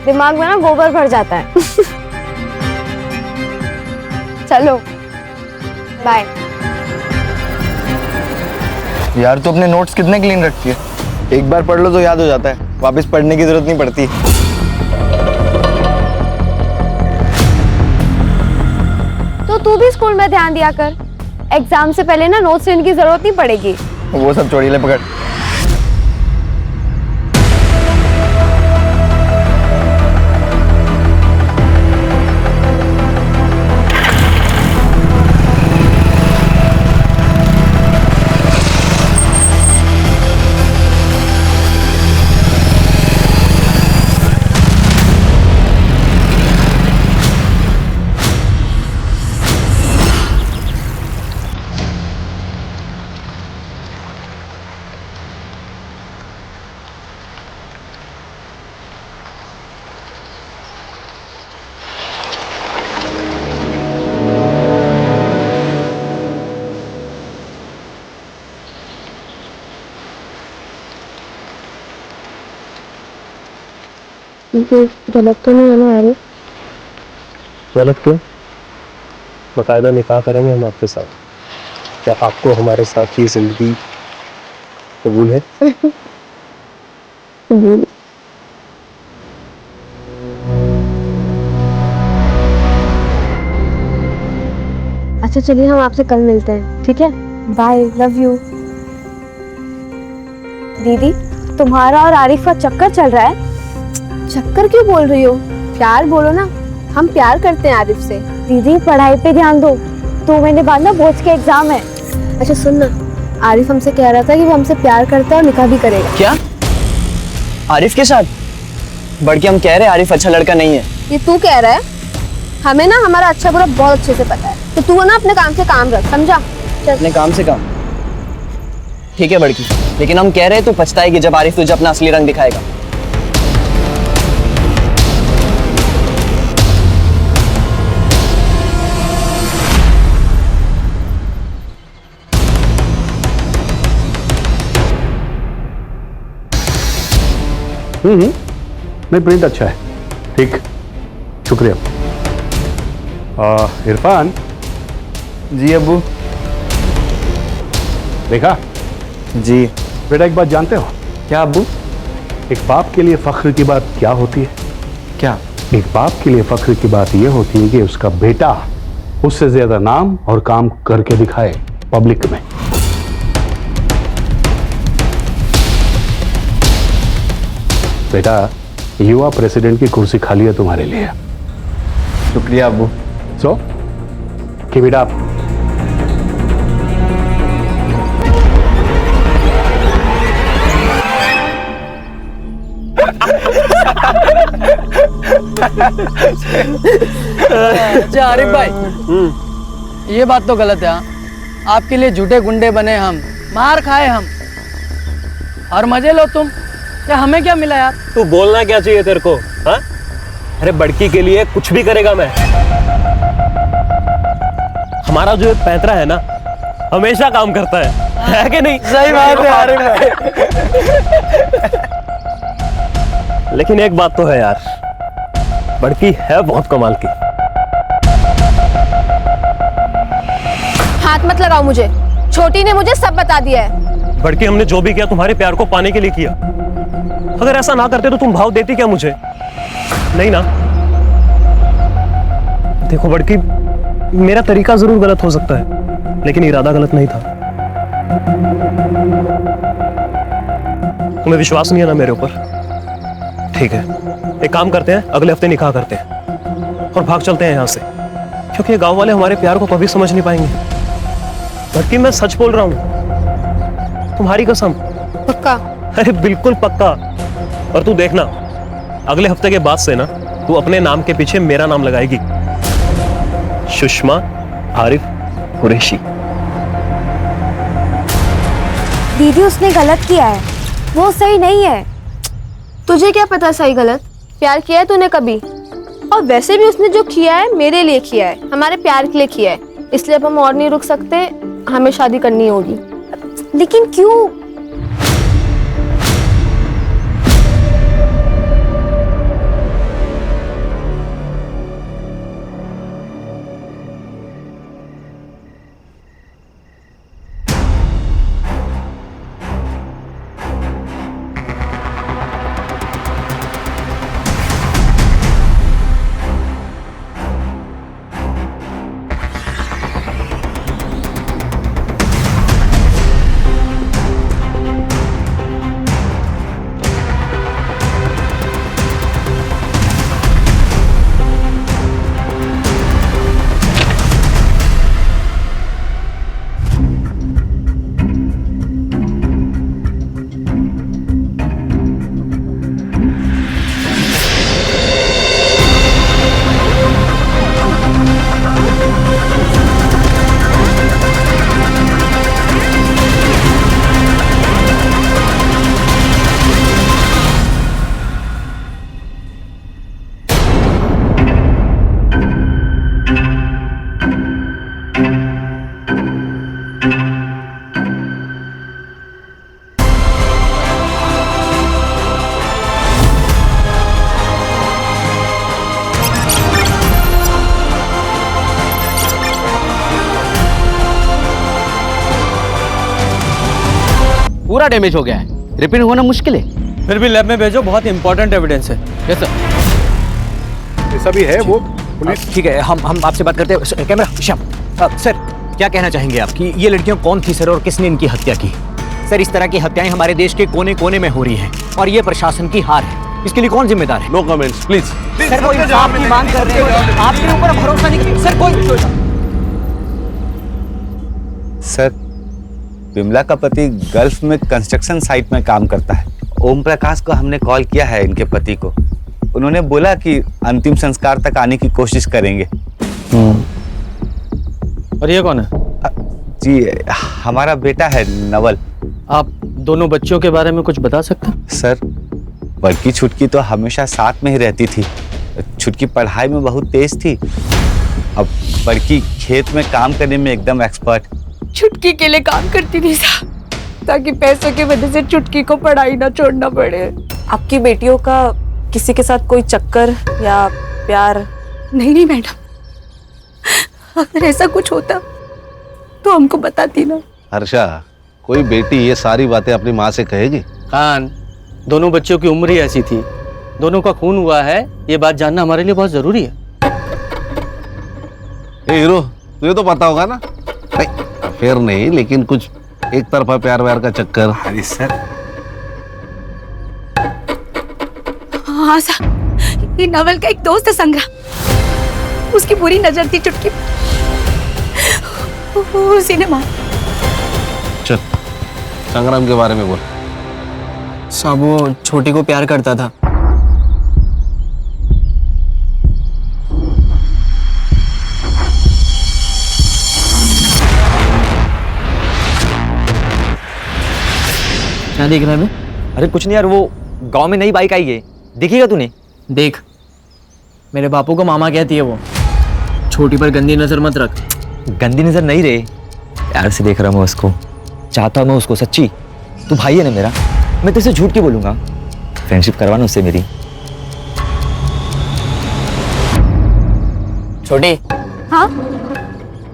[SPEAKER 1] दिमाग में ना गोबर भर जाता है। चलो बाय।
[SPEAKER 21] यार तू अपने नोट्स कितने क्लीन रखती है? एक बार पढ़ लो तो याद हो जाता है, वापस पढ़ने की जरूरत नहीं पड़ती।
[SPEAKER 1] तो तू भी स्कूल में ध्यान दिया कर, एग्जाम से पहले ना नोट्स लेने की जरूरत नहीं पड़ेगी।
[SPEAKER 21] वो सब छोड़ी, ले पकड़।
[SPEAKER 1] गलत तो नहीं है ना आरिफ?
[SPEAKER 9] गलत क्यों? बाकायदा निकाह करेंगे हम आपके साथ। क्या आपको हमारे साथ की जिंदगी कबूल है?
[SPEAKER 1] कबूल। अच्छा चलिए, हम आपसे कल मिलते हैं, ठीक है? Bye, love you. दीदी, तुम्हारा और आरिफ का चक्कर चल रहा है? चक्कर क्यों बोल रही हो? प्यार बोलो ना, हम प्यार करते हैं आरिफ से।
[SPEAKER 12] दीदी पढ़ाई पे ध्यान दो, 2 महीने बाद ना बोर्ड के एग्जाम है।
[SPEAKER 1] अच्छा सुन ना, आरिफ हमसे कह रहा था कि वो हमसे प्यार करता है और निकाह भी करेगा।
[SPEAKER 21] क्या? आरिफ के साथ? बल्कि हम कह रहे हैं आरिफ अच्छा लड़का नहीं है।
[SPEAKER 1] ये तू कह रहा है? हमें ना हमारा अच्छा बुरा बहुत अच्छे से पता है, तो तू ना अपने काम से काम रख, समझा?
[SPEAKER 21] अपने काम से काम? ठीक है बड़की, लेकिन हम कह रहे हैं तू पछताएगी जब आरिफ तुझे अपना असली रंग दिखाएगा।
[SPEAKER 17] नहीं, प्रिंट अच्छा है। ठीक, शुक्रिया। इरफान।
[SPEAKER 21] जी अब्बू।
[SPEAKER 17] देखा?
[SPEAKER 21] जी।
[SPEAKER 17] बेटा एक बात जानते हो?
[SPEAKER 21] क्या अब्बू?
[SPEAKER 17] एक बाप के लिए फख्र की बात क्या होती है?
[SPEAKER 21] क्या?
[SPEAKER 17] एक बाप के लिए फख्र की बात यह होती है कि उसका बेटा उससे ज्यादा नाम और काम करके दिखाए पब्लिक में। बेटा, युवा प्रेसिडेंट की कुर्सी खाली है तुम्हारे लिए।
[SPEAKER 21] शुक्रिया अब्बू।
[SPEAKER 17] So keep it up.
[SPEAKER 23] अच्छा आरिफ भाई, ये बात तो गलत है। हाँ, आपके लिए झूठे गुंडे बने हम, मार खाए हम, और मजे लो तुम। क्या हमें क्या मिला यार?
[SPEAKER 9] तू बोलना क्या चाहिए तेरे को? हाँ? अरे बड़की के लिए कुछ भी करेगा मैं। हमारा जो पैंतरा है ना, हमेशा काम करता है कि नहीं?
[SPEAKER 23] सही बात है आरिफ भाई।
[SPEAKER 9] लेकिन एक बात तो है यार, बड़की है बहुत कमाल की।
[SPEAKER 1] हाथ मत लगाओ मुझे, छोटी ने मुझे सब बता दिया है।
[SPEAKER 9] बड़की, हमने जो भी किया तुम्हारे प्यार को पाने के लिए किया। अगर ऐसा ना करते तो तुम भाव देती क्या मुझे? नहीं ना? देखो बड़की, मेरा तरीका जरूर गलत हो सकता है, लेकिन इरादा गलत नहीं था। तुम्हें विश्वास नहीं है ना मेरे ऊपर? ठीक है, एक काम करते हैं, अगले हफ्ते निकाह करते हैं और भाग चलते हैं यहाँ से, क्योंकि गांव वाले हमारे प्यार को कभी समझ नहीं पाएंगे। भटकी, मैं सच बोल रहा हूँ, तुम्हारी कसम।
[SPEAKER 1] पक्का?
[SPEAKER 9] अरे बिल्कुल पक्का। और तू देखना, अगले हफ्ते के बाद से ना तू अपने नाम के पीछे मेरा नाम लगाएगी, सुषमा आरिफ कुरैशी।
[SPEAKER 12] दीदी उसने गलत किया है, वो सही नहीं है।
[SPEAKER 1] तुझे क्या पता सही गलत? प्यार किया है तूने कभी? और वैसे भी उसने जो किया है मेरे लिए किया है, हमारे प्यार के लिए किया है, इसलिए अब हम और नहीं रुक सकते, हमें शादी करनी होगी।
[SPEAKER 12] लेकिन क्यों?
[SPEAKER 7] पूरा डैमेज हो गया है, रिपेयर होना मुश्किल है।
[SPEAKER 23] फिर भी लैब में भेजो, बहुत इंपॉर्टेंट एविडेंस है।
[SPEAKER 7] Yes sir.
[SPEAKER 17] ये सभी है वो पुलिस।
[SPEAKER 7] ठीक है, हम आपसे बात करते हैं। कैमरा श्याम। सर, क्या कहना चाहेंगे आप कि ये लड़कियां कौन थी सर, और किसने इनकी हत्या की? सर, इस तरह की हत्याएं हमारे देश के कोने कोने में हो रही हैं और ये प्रशासन की हार है। इसके लिए कौन जिम्मेदार है?
[SPEAKER 15] No comments please.
[SPEAKER 7] सर, कोई इंसाफ की मांग करते हो, आपके ऊपर भरोसा नहीं। सर, कोई
[SPEAKER 3] सर, विमला का पति गल्फ में कंस्ट्रक्शन साइट में काम करता है। ओम प्रकाश को हमने कॉल किया है, इनके पति को। उन्होंने बोला कि अंतिम संस्कार तक आने की कोशिश करेंगे।
[SPEAKER 23] और ये कौन है?
[SPEAKER 3] जी, हमारा बेटा है नवल।
[SPEAKER 23] आप दोनों बच्चों के बारे में कुछ बता सकते हैं?
[SPEAKER 3] सर, बड़की छुटकी तो हमेशा साथ में ही रहती थी। छुटकी पढ़ाई में बहुत तेज थी। अब बड़की खेत में काम करने में एकदम एक्सपर्ट।
[SPEAKER 1] छुटकी के लिए काम करती थी साहब, ताकि पैसों की वजह से छुटकी को पढ़ाई ना छोड़ना पड़े।
[SPEAKER 10] आपकी बेटियों का किसी के साथ कोई चक्कर या प्यार?
[SPEAKER 1] नहीं मैडम, अगर ऐसा कुछ होता तो हमको बताती ना।
[SPEAKER 8] हर्षा, कोई बेटी ये सारी बातें अपनी माँ से कहेगी?
[SPEAKER 23] खान, दोनों बच्चों की उम्र ही ऐसी थी, दोनों का खून हुआ है, ये बात जानना हमारे लिए बहुत जरूरी है।
[SPEAKER 8] ए हीरो, तुझे तो पता होगा ना? फिर नहीं, लेकिन कुछ एक तरफा प्यार व्यार का चक्कर।
[SPEAKER 3] अरे सर,
[SPEAKER 1] हाँ सर, ये नवल का एक दोस्त है संग्राम, उसकी बुरी नजर थी चुटकी, उसी ने मार।
[SPEAKER 8] चल, संग्राम के बारे में बोल।
[SPEAKER 22] साहब, वो छोटी को प्यार करता था।
[SPEAKER 7] क्या देख रहा है मैं? अरे कुछ नहीं यार, वो गांव में नई बाइक आई है, देखिएगा तूने?
[SPEAKER 22] देख, मेरे बापू को मामा कहती है वो। छोटी पर गंदी नजर मत रख।
[SPEAKER 7] गंदी नजर नहीं रे, प्यार से देख रहा हूँ मैं उसको, चाहता हूँ मैं उसको। सच्ची, तू भाई है ना मेरा, मैं तुझसे झूठ क्यों बोलूंगा? फ्रेंडशिप करवाना उससे मेरी।
[SPEAKER 22] छोटी।
[SPEAKER 1] हाँ?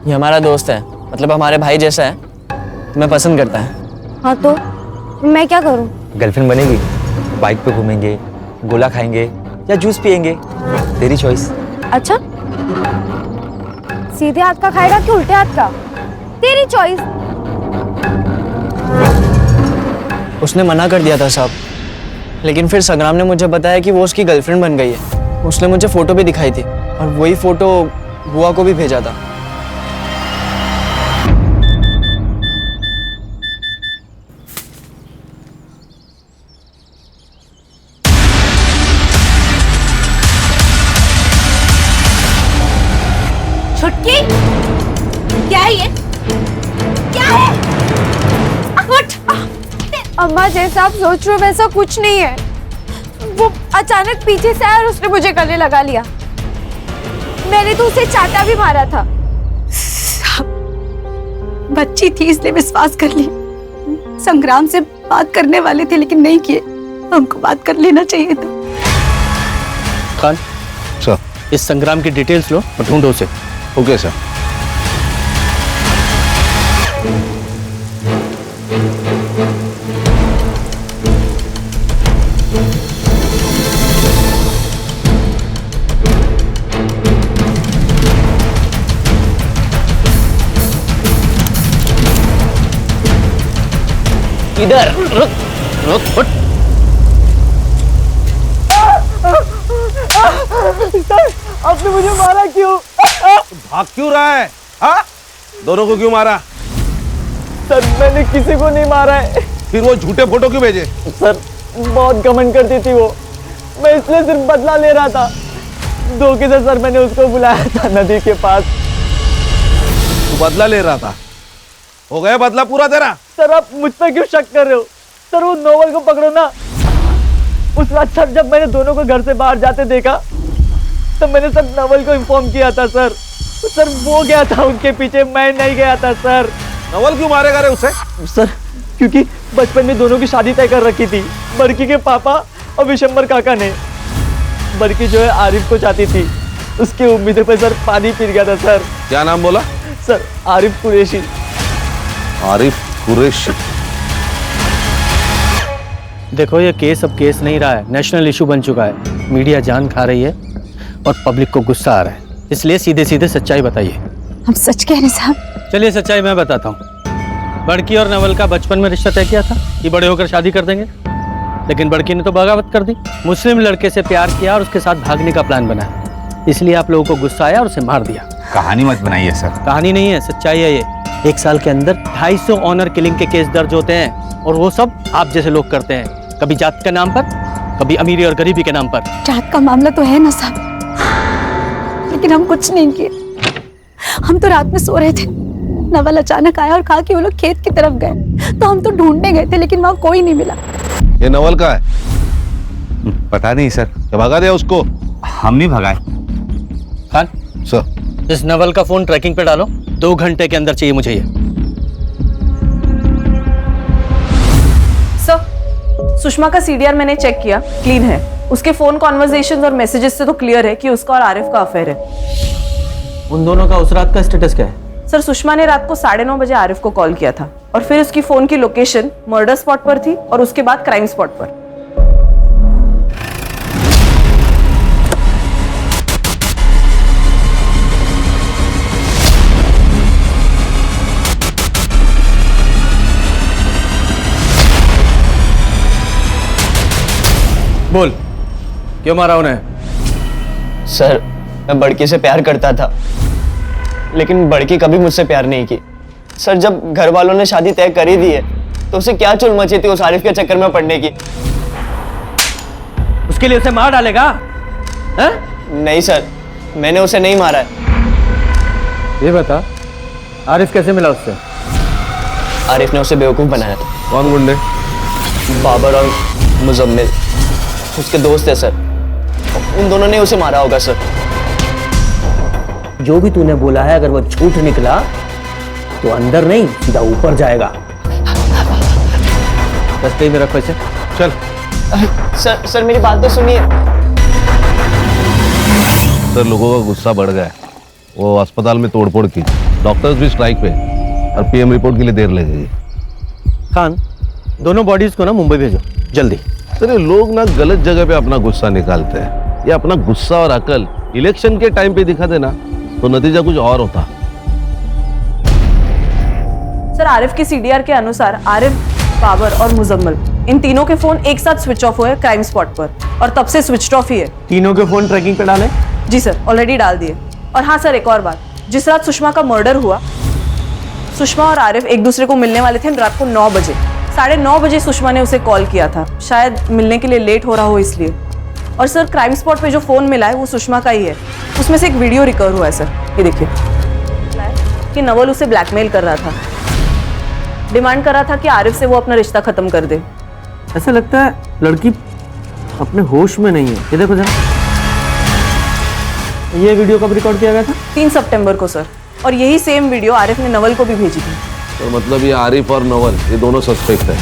[SPEAKER 22] ये हमारा दोस्त है, मतलब हमारे भाई जैसा है, तुम्हें पसंद करता है।
[SPEAKER 12] हाँ तो मैं क्या करूं?
[SPEAKER 7] गर्लफ्रेंड बनेगी, बाइक पे घूमेंगे, गोला खाएंगे या जूस पिएंगे, तेरी चॉइस।
[SPEAKER 12] अच्छा, सीधे हाथ का खाएगा कि उल्टे हाथ का? तेरी चॉइस।
[SPEAKER 22] उसने मना कर दिया था साहब, लेकिन फिर संग्राम ने मुझे बताया कि वो उसकी गर्लफ्रेंड बन गई है। उसने मुझे फोटो भी दिखाई थी और वही फोटो बुआ को भी भेजा था।
[SPEAKER 1] छुटकी, क्या है ये? क्या है? उठ!
[SPEAKER 4] अम्मा जैसा आप सोच रहे हो वैसा कुछ नहीं है। वो अचानक पीछे से आया और उसने मुझे गले लगा लिया। मैंने तो उसे चाटा भी मारा था।
[SPEAKER 1] बच्ची थी इसलिए विश्वास कर लिया। संग्राम से बात करने वाले थे लेकिन नहीं किए। हमको बात कर लेना चाहिए था।
[SPEAKER 15] खान सर, इस संग्राम की डिटेल्स लो और ढूंढो उसे। Okay sir.
[SPEAKER 22] इधर रुक रुक उठ।
[SPEAKER 23] सर, आपने मुझे मारा क्यों?
[SPEAKER 8] भाग क्यों रहा है? हाँ? दोनों को क्यों मारा?
[SPEAKER 23] सर मैंने किसी को नहीं मारा है।
[SPEAKER 8] फिर वो झूठे फोटो क्यों भेजे?
[SPEAKER 23] सर बहुत घमंड करती थी वो, मैं इसलिए सिर्फ बदला ले रहा था। धोखे से सर मैंने उसको बुलाया था नदी के पास।
[SPEAKER 8] तू बदला ले रहा था? हो गया बदला पूरा तेरा?
[SPEAKER 23] सर आप मुझ पर क्यों शक कर रहे हो? सर वो नोवेल को पकड़ो ना। उस रात सर जब मैंने दोनों को घर से बाहर जाते देखा तब मैंने सब नवल को इन्फॉर्म किया था सर। सर वो गया था उनके पीछे, मैं नहीं गया था सर।
[SPEAKER 8] नवल क्यों मारेगा रे उसे?
[SPEAKER 23] सर क्योंकि बचपन में दोनों की शादी तय कर रखी थी, बड़की के पापा और विशंबर काका ने। बड़की जो है आरिफ को चाहती थी, उसकी उम्मीदों पे सर पानी फिर गया था सर।
[SPEAKER 8] क्या नाम बोला?
[SPEAKER 23] सर आरिफ कुरैशी।
[SPEAKER 8] आरिफ कुरैशी।
[SPEAKER 15] देखो ये केस अब केस नहीं रहा है, नेशनल इशू बन चुका है। मीडिया जान खा रही है और पब्लिक को गुस्सा आ रहा है, इसलिए सीधे सीधे सच्चाई बताइए।
[SPEAKER 1] हम सच कह रहे साहब।
[SPEAKER 15] चलिए सच्चाई मैं बताता हूँ। बड़की और नवल का बचपन में रिश्ता तय किया था कि बड़े होकर शादी कर देंगे, लेकिन बड़की ने तो बगावत कर दी। मुस्लिम लड़के से प्यार किया और उसके साथ भागने का प्लान बनाया, इसलिए आप लोगों को गुस्सा आया और उसे मार दिया।
[SPEAKER 3] कहानी मत बनाइए सर।
[SPEAKER 15] कहानी नहीं है, सच्चाई है ये। 1 साल के अंदर 250 ऑनर किलिंग के केस दर्ज होते हैं और वो सब आप जैसे लोग करते हैं, कभी जात के नाम पर, कभी अमीरी और गरीबी के नाम पर।
[SPEAKER 1] जात का मामला तो है ना साहब, लेकिन हम कुछ नहीं किए। हम तो रात में सो रहे थे, नवल अचानक आया और कहा कि वो लोग खेत की तरफ गए, तो हम तो ढूंढने गए थे लेकिन वहाँ कोई नहीं मिला।
[SPEAKER 8] ये नवल का है?
[SPEAKER 3] पता नहीं सर।
[SPEAKER 8] क्या भगा दिया उसको?
[SPEAKER 3] हम नहीं भगाए।
[SPEAKER 15] खान
[SPEAKER 8] सर,
[SPEAKER 15] इस नवल का फोन ट्रैकिंग पे डालो, 2 घंटे के अंदर चाहिए मुझे ये।
[SPEAKER 10] सर, सुषमा का सीडीआर मैंने चेक किया, क्लीन है। उसके फोन कॉन्वर्सेशंस और मैसेजेस से तो क्लियर है कि उसका और आरिफ का अफेयर है।
[SPEAKER 22] उन दोनों का उस रात का स्टेटस क्या है?
[SPEAKER 10] सर सुषमा ने रात को 9:30 बजे आरिफ को कॉल किया था और फिर उसकी फोन की लोकेशन मर्डर स्पॉट पर थी और उसके बाद क्राइम स्पॉट पर।
[SPEAKER 15] बोल, क्यों मारा उन्हें?
[SPEAKER 22] सर मैं बड़की से प्यार करता था, लेकिन बड़की कभी मुझसे प्यार नहीं की। सर जब घर वालों ने शादी तय कर ही दी है तो उसे क्या चुल मची थी उस आरिफ के चक्कर में पड़ने की।
[SPEAKER 15] उसके लिए उसे मार डालेगा? हैं?
[SPEAKER 22] नहीं सर, मैंने उसे नहीं मारा है।
[SPEAKER 15] ये बता, आरिफ कैसे मिला उससे?
[SPEAKER 22] आरिफ ने उसे बेवकूफ बनाया था।
[SPEAKER 8] कौन गुंडे?
[SPEAKER 22] बाबर और मुजम्मिल उसके दोस्त है सर, उन दोनों ने उसे मारा होगा सर।
[SPEAKER 7] जो भी तूने बोला है अगर वो झूठ निकला तो अंदर नहीं सीधा ऊपर जाएगा।
[SPEAKER 15] दस्ते में रखो इसे।
[SPEAKER 8] चल।
[SPEAKER 22] सर मेरी बात तो सुनिए।
[SPEAKER 8] सर लोगों का गुस्सा बढ़ गया है, वो अस्पताल में तोड़फोड़ की, डॉक्टर्स भी स्ट्राइक पे और पीएम रिपोर्ट के लिए देर लगेगी।
[SPEAKER 15] खान, दोनों बॉडीज को ना मुंबई भेजो जल्दी।
[SPEAKER 8] सर ये लोग ना गलत जगह पे अपना गुस्सा निकालते हैं। ये अपना गुस्सा और अकल इलेक्शन के टाइम पे दिखा देना तो नतीजा कुछ और होता।
[SPEAKER 10] सर आरिफ के सीडीआर के अनुसार आरिफ बाबर और मुजम्मल, इन तीनों के फोन एक साथ स्विच ऑफ हुए क्राइम स्पॉट पर और तब से स्विच ऑफ ही है।
[SPEAKER 15] तीनों के फोन ट्रैकिंग पे डाले?
[SPEAKER 10] जी सर, ऑलरेडी डाल दिए। और हाँ सर, एक और बात, जिस रात सुषमा का मर्डर हुआ, सुषमा और आरिफ एक दूसरे को मिलने वाले थे रात को 9 बजे। 9:30 बजे सुषमा ने उसे कॉल किया था, शायद मिलने के लिए लेट हो रहा हो इसलिए। और सर, क्राइम स्पॉट पे जो फोन मिला है वो सुषमा का ही है। उसमें से एक वीडियो रिकवर हुआ है सर, ये देखिए, कि नवल उसे ब्लैकमेल कर रहा था, डिमांड कर रहा था कि आरिफ से वो अपना रिश्ता खत्म कर दे।
[SPEAKER 15] ऐसा लगता है लड़की अपने होश में नहीं है। ये देखो जरा, ये वीडियो कब रिकॉर्ड किया गया था?
[SPEAKER 10] 3 सितंबर को सर। और यही सेम वीडियो आरिफ ने नवल को भी भेजी थी।
[SPEAKER 8] तो मतलब ये आरिफ और नवल, ये दोनों सस्पेक्ट है।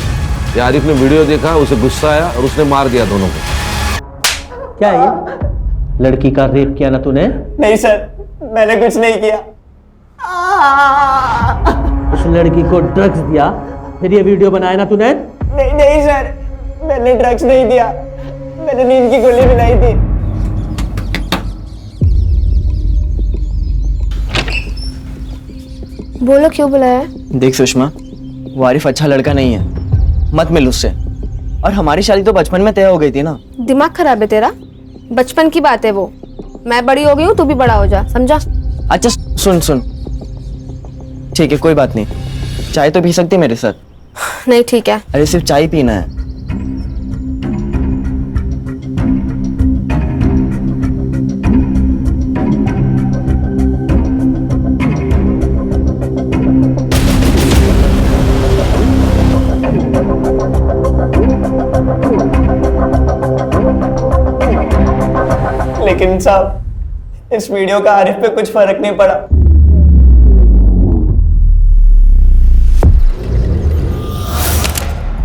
[SPEAKER 8] ये आरिफ ने वीडियो देखा, उसे गुस्सा आया और उसने मार दिया दोनों को।
[SPEAKER 15] क्या है ये? लड़की का रेप किया ना तूने?
[SPEAKER 22] नहीं सर, मैंने कुछ नहीं किया।
[SPEAKER 15] उस लड़की को ड्रग्स दिया, फिर ये वीडियो बनाया ना तूने?
[SPEAKER 22] नहीं नहीं सर, मैंने ड्रग्स नहीं दिया, मैंने नींद की गोली बनाई थी।
[SPEAKER 4] बोलो, क्यों बुलाया?
[SPEAKER 22] देख सुषमा, वो आरिफ अच्छा लड़का नहीं है, मत मिल उससे। और हमारी शादी तो बचपन में तय हो गई थी ना।
[SPEAKER 4] दिमाग खराब है तेरा? बचपन की बात है वो, मैं बड़ी हो गई हूँ, तू भी बड़ा हो जा, समझा?
[SPEAKER 22] अच्छा सुन सुन, ठीक है कोई बात नहीं, चाय तो पी सकती मेरे साथ?
[SPEAKER 4] नहीं ठीक है।
[SPEAKER 22] अरे सिर्फ चाय पीना है। लेकिन साहब, इस वीडियो का आरिफ पे कुछ फर्क नहीं पड़ा।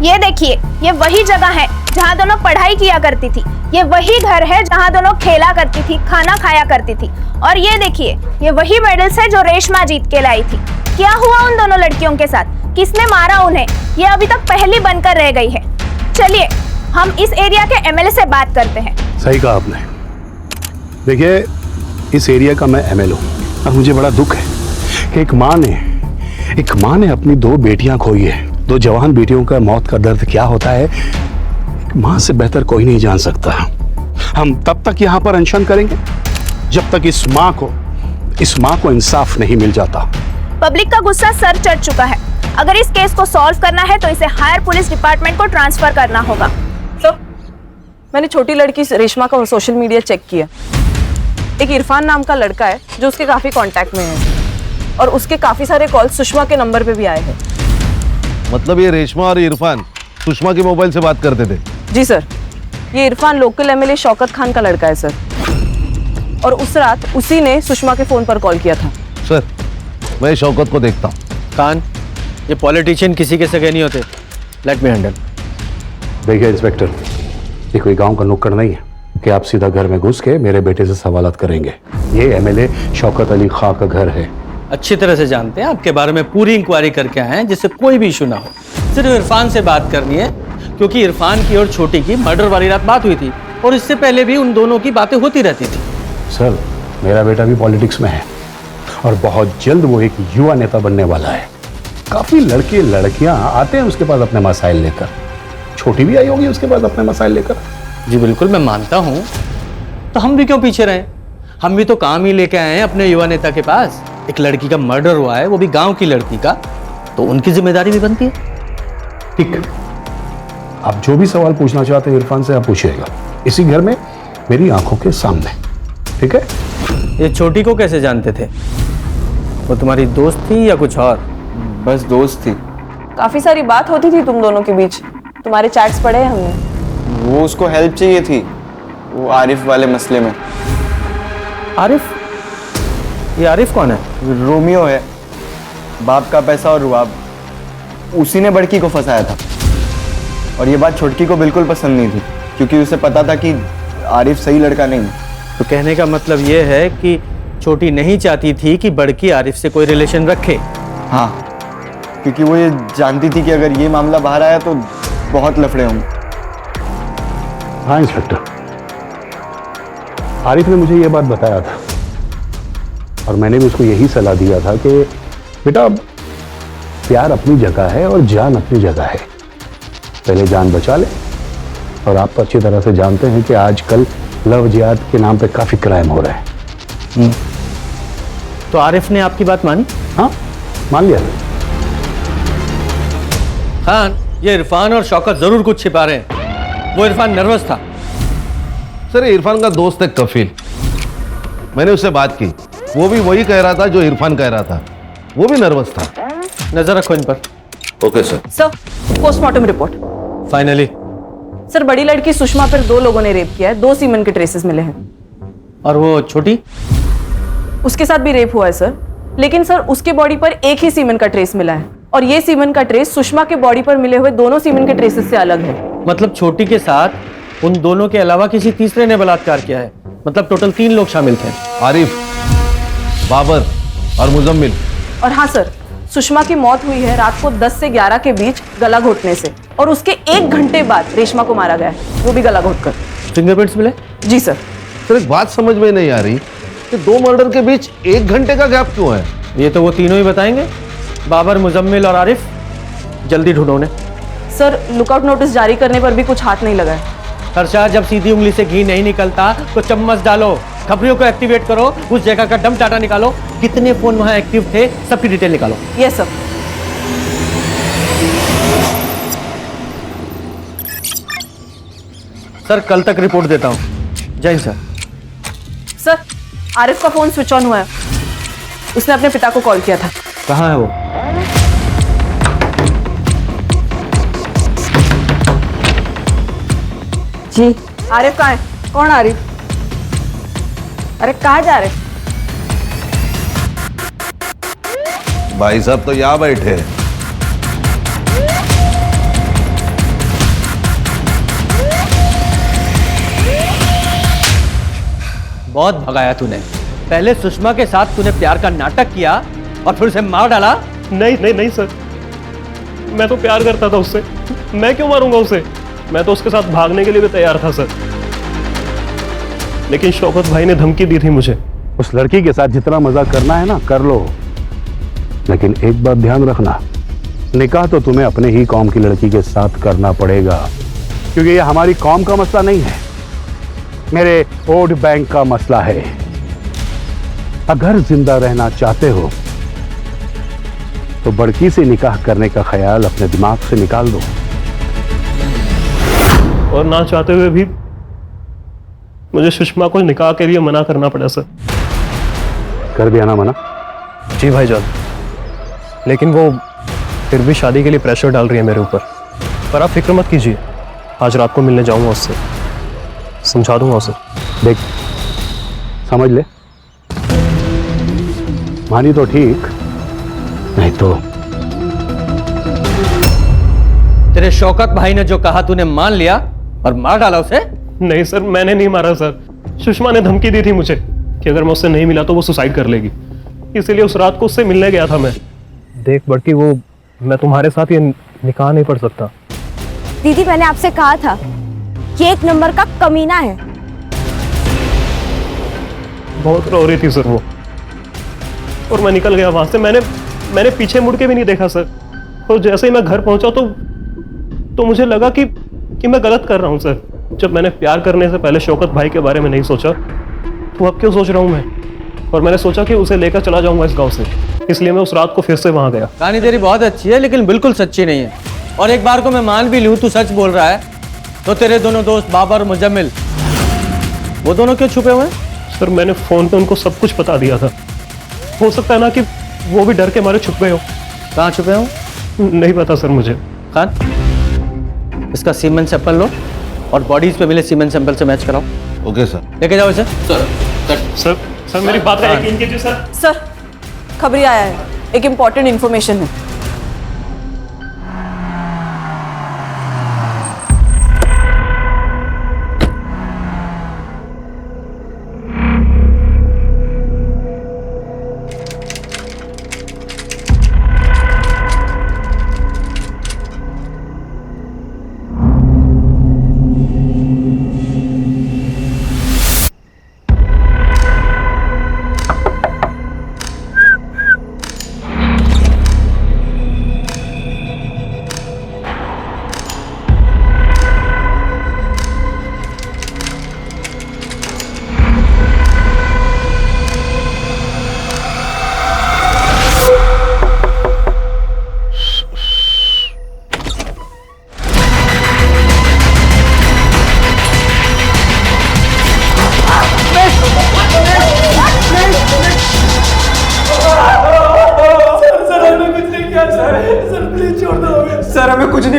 [SPEAKER 12] ये देखिए, ये वही जगह है जहाँ दोनों पढ़ाई किया करती थी। ये वही घर है जहाँ दोनों खेला करती थी, खाना खाया करती थी। और ये देखिए, ये वही मेडल्स है जो रेशमा जीत के लाई थी। क्या हुआ उन दोनों लड़कियों के साथ? किसने मारा उन्हें? ये अभी तक पहेली बनकर रह गई है। चलिए हम इस एरिया के एमएलए से बात करते हैं।
[SPEAKER 17] सही कहा आपने। देखिए, इस एरिया का मैं एमएलए हूँ और मुझे बड़ा दुख है कि एक माँ ने अपनी 2 बेटियां खोई है। 2 जवान बेटियों का मौत का दर्द क्या होता है, एक माँ से बेहतर कोई नहीं जान सकता। हम तब तक यहाँ पर अनशन करेंगे जब तक इस माँ को इंसाफ नहीं मिल जाता।
[SPEAKER 12] पब्लिक का गुस्सा सर चढ़ चुका है। अगर इस केस को सॉल्व करना है तो इसे हायर पुलिस डिपार्टमेंट को ट्रांसफर करना होगा।
[SPEAKER 10] तो मैंने छोटी लड़की रेशमा का सोशल मीडिया चेक किया। एक इरफान नाम का लड़का है जो उसके काफी कांटेक्ट में है और उसके काफी सारे कॉल सुषमा के नंबर पे भी आए हैं।
[SPEAKER 8] मतलब ये रेशमा और इरफान सुषमा के मोबाइल से बात करते थे?
[SPEAKER 10] जी सर, ये इरफान लोकल एमएलए शौकत खान का लड़का है सर। और उस रात उसी ने सुषमा के फोन पर कॉल किया था।
[SPEAKER 8] सर, मैं शौकत को देखता हूँ।
[SPEAKER 15] खान, ये पॉलिटिशियन किसी के सगे नहीं होते। Let me handle.
[SPEAKER 17] देखिए इंस्पेक्टर, ये कोई गांव का नुक्कड़ नहीं है कि आप सीधा घर में घुस के मेरे बेटे से सवालात करेंगे। ये एमएलए शौकत अली खां का घर है।
[SPEAKER 15] अच्छी तरह से जानते हैं, आपके बारे में पूरी इंक्वायरी करके आए हैं जिससे कोई भी इशू ना हो। सिर्फ इरफान से बात करनी है क्योंकि इरफान की और छोटी की मर्डर वाली रात बात हुई थी और इससे पहले भी उन दोनों की बातें होती रहती थी।
[SPEAKER 17] सर, मेरा बेटा भी पॉलिटिक्स में है और बहुत जल्द वो एक युवा नेता बनने वाला है। काफी लड़के लड़कियां आते हैं उसके पास अपने मसाइल लेकर। छोटी भी आई होगी उसके पास अपने मसाइल लेकर।
[SPEAKER 15] जी बिल्कुल, मैं मानता हूँ। तो हम भी क्यों पीछे रहे? हम भी तो काम ही लेके आए हैं अपने युवा नेता के पास। एक लड़की का मर्डर हुआ है, वो भी गांव की लड़की का, तो उनकी जिम्मेदारी भी बनती है।
[SPEAKER 17] ठीक, आप जो भी सवाल पूछना चाहते हैं इरफान से आप पूछिएगा, इसी घर में मेरी आंखों के सामने। ठीक है?
[SPEAKER 15] ये छोटी को कैसे जानते थे? वो तुम्हारी दोस्त थी या कुछ और?
[SPEAKER 22] बस दोस्त थी।
[SPEAKER 10] काफी सारी बात होती थी तुम दोनों के बीच, तुम्हारे चैट्स पढ़े हैं हमने।
[SPEAKER 22] वो उसको हेल्प चाहिए थी, वो आरिफ वाले मसले में।
[SPEAKER 15] आरिफ? ये आरिफ कौन है?
[SPEAKER 22] रोमियो है, बाप का पैसा और रुआब। उसी ने बड़की को फंसाया था और ये बात छोटकी को बिल्कुल पसंद नहीं थी क्योंकि उसे पता था कि आरिफ सही लड़का नहीं है।
[SPEAKER 15] तो कहने का मतलब ये है कि छोटी नहीं चाहती थी कि बड़की आरिफ से कोई रिलेशन रखे।
[SPEAKER 22] हाँ, क्योंकि वो ये जानती थी कि अगर ये मामला बाहर आया तो बहुत लफड़े होंगे।
[SPEAKER 17] हाँ इंस्पेक्टर, आरिफ ने मुझे ये बात बताया था और मैंने भी उसको यही सलाह दिया था कि बेटा प्यार अपनी जगह है और जान अपनी जगह है। पहले जान बचा ले। और आप तो अच्छी तरह से जानते हैं कि आजकल लव जिहाद के नाम पे काफी क्राइम हो रहा है।
[SPEAKER 15] तो आरिफ ने आपकी बात मानी?
[SPEAKER 17] हाँ, मान लिया।
[SPEAKER 15] खान, ये इरफान और शौकत जरूर कुछ छिपा रहे हैं। वो इरफान नर्वस था।
[SPEAKER 8] सर इरफान का दोस्त है कफील, मैंने उससे बात की, वो भी वही कह रहा था जो इरफान कह रहा था, वो भी नर्वस था।
[SPEAKER 15] नजर रखो इन पर।
[SPEAKER 8] Okay sir.
[SPEAKER 10] Sir, postmortem report.
[SPEAKER 15] Finally.
[SPEAKER 10] Sir, बड़ी लड़की सुषमा पर 2 लोगों ने रेप किया है, 2 सीमेन के ट्रेसेस मिले हैं।
[SPEAKER 15] और वो छोटी?
[SPEAKER 10] उसके साथ भी रेप हुआ है सर, लेकिन सर उसके बॉडी पर एक ही सीमेन का ट्रेस मिला है और ये सीमेन का ट्रेस सुषमा के बॉडी पर मिले हुए दोनों सीमेन के ट्रेसेस से अलग है।
[SPEAKER 15] मतलब छोटी के साथ उन दोनों के अलावा किसी तीसरे ने बलात्कार किया है। मतलब टोटल 3 लोग शामिल थे।
[SPEAKER 8] आरिफ, बाबर और मुजम्मिल।
[SPEAKER 10] और हाँ सर, सुषमा की मौत हुई है रात को 10 से 11 के बीच गला घोटने से, और उसके 1 घंटे बाद रेशमा को मारा गया है, वो भी गला घोटकर।
[SPEAKER 15] फिंगरप्रिंट्स मिले?
[SPEAKER 10] जी सर।
[SPEAKER 8] सर एक बात समझ में नहीं आ रही कि 2 मर्डर के बीच 1 घंटे का गैप क्यों है?
[SPEAKER 15] ये तो वो तीनों ही बताएंगे, बाबर, मुजम्मिल और आरिफ। जल्दी ढूंढो उन्हें।
[SPEAKER 10] सर, लुकआउट नोटिस जारी करने पर भी कुछ हाथ नहीं लगा है।
[SPEAKER 15] हर्षा, जब सीधी उंगली से घी नहीं निकलता तो चम्मच डालो, खबरियों को एक्टिवेट करो, उस जगह का डम डाटा निकालो, कितने फोन वहां एक्टिव थे सबकी डिटेल निकालो।
[SPEAKER 10] Yes sir.
[SPEAKER 15] सर कल तक रिपोर्ट देता हूँ। जय हिंद सर।
[SPEAKER 10] सर, आरिफ का फोन स्विच ऑन हुआ है, उसने अपने पिता को कॉल किया था।
[SPEAKER 15] कहाँ है वो?
[SPEAKER 10] जी। आरिफ कहाँ है? कौन आरिफ? अरे कहाँ जा रहे?
[SPEAKER 8] भाई साहब तो यहाँ बैठे हैं।
[SPEAKER 15] बहुत भगाया तूने। पहले सुषमा के साथ तूने प्यार का नाटक किया और फिर उसे मार डाला।
[SPEAKER 9] नहीं नहीं नहीं सर, मैं तो प्यार करता था उससे, मैं क्यों मारूंगा उसे? मैं तो उसके साथ भागने के लिए भी तैयार था सर, लेकिन शौकत भाई ने धमकी दी थी मुझे।
[SPEAKER 17] उस लड़की के साथ जितना मजा करना है ना कर लो, लेकिन एक बात ध्यान रखना, निकाह तो तुम्हें अपने ही कौम की लड़की के साथ करना पड़ेगा, क्योंकि ये हमारी कौम का मसला नहीं है, मेरे वोट बैंक का मसला है। अगर जिंदा रहना चाहते हो तो बड़की से निकाह करने का ख्याल अपने दिमाग से निकाल दो।
[SPEAKER 9] और ना चाहते हुए भी मुझे सुषमा को निकाह के लिए मना करना पड़ा सर।
[SPEAKER 17] कर दिया ना मना?
[SPEAKER 9] जी भाईजान, लेकिन वो फिर भी शादी के लिए प्रेशर डाल रही है मेरे ऊपर। पर आप फिक्र मत कीजिए, आज रात को मिलने जाऊंगा उससे, समझा दूंगा उसे।
[SPEAKER 17] देख, समझ ले, मानी तो ठीक, नहीं तो
[SPEAKER 15] तेरे शौकत भाई ने जो कहा तूने मान लिया और मार डाला उसे?
[SPEAKER 9] नहीं सर, मैंने नहीं मारा सर, सुषमा ने धमकी दी थी मुझे कि अगर मैं उससे नहीं मिला तो वो सुसाइड कर लेगी, इसीलिए उस रात को उससे मिलने गया था मैं। देख बड़की, वो मैं तुम्हारे साथ ये निकाह नहीं पढ़ सकता।
[SPEAKER 4] दीदी, मैंने आपसे कहा था कि 1 नंबर का कमीना है।
[SPEAKER 9] बहुत रो रही थी सर वो, और मैं निकल गया वहां से। मैंने पीछे मुड़ के भी नहीं देखा सर, और जैसे ही मैं घर पहुंचा तो मुझे लगा कि मैं गलत कर रहा हूं सर। जब मैंने प्यार करने से पहले शौकत भाई के बारे में नहीं सोचा, तो अब क्यों सोच रहा हूं मैं? और मैंने सोचा कि उसे लेकर चला जाऊंगा इस गांव से, इसलिए मैं उस रात को फिर से वहां गया।
[SPEAKER 15] कहानी तेरी बहुत अच्छी है लेकिन बिल्कुल सच्ची नहीं है। और एक बार को मैं मान भी लूं तू सच बोल रहा है, तो तेरे दोनों दोस्त बाबर, मुजम्मिल, वो दोनों क्यों छुपे हुए हैं?
[SPEAKER 9] सर, मैंने फोन पे उनको सब कुछ बता दिया था, हो सकता है ना कि वो भी डर के मारे छुप गए हो।
[SPEAKER 15] कहाँ छुपे हो?
[SPEAKER 9] नहीं पता सर मुझे।
[SPEAKER 15] खान, इसका सीमेन सैंपल लो और बॉडीज पे मिले सीमेन सैंपल से मैच कराओ।
[SPEAKER 8] Okay sir.
[SPEAKER 15] लेके जाओ इसे।
[SPEAKER 9] सर मेरी बात का यकीन कीजिए सर।
[SPEAKER 10] सर, खबरी आया है, एक इंपॉर्टेंट इंफॉर्मेशन है।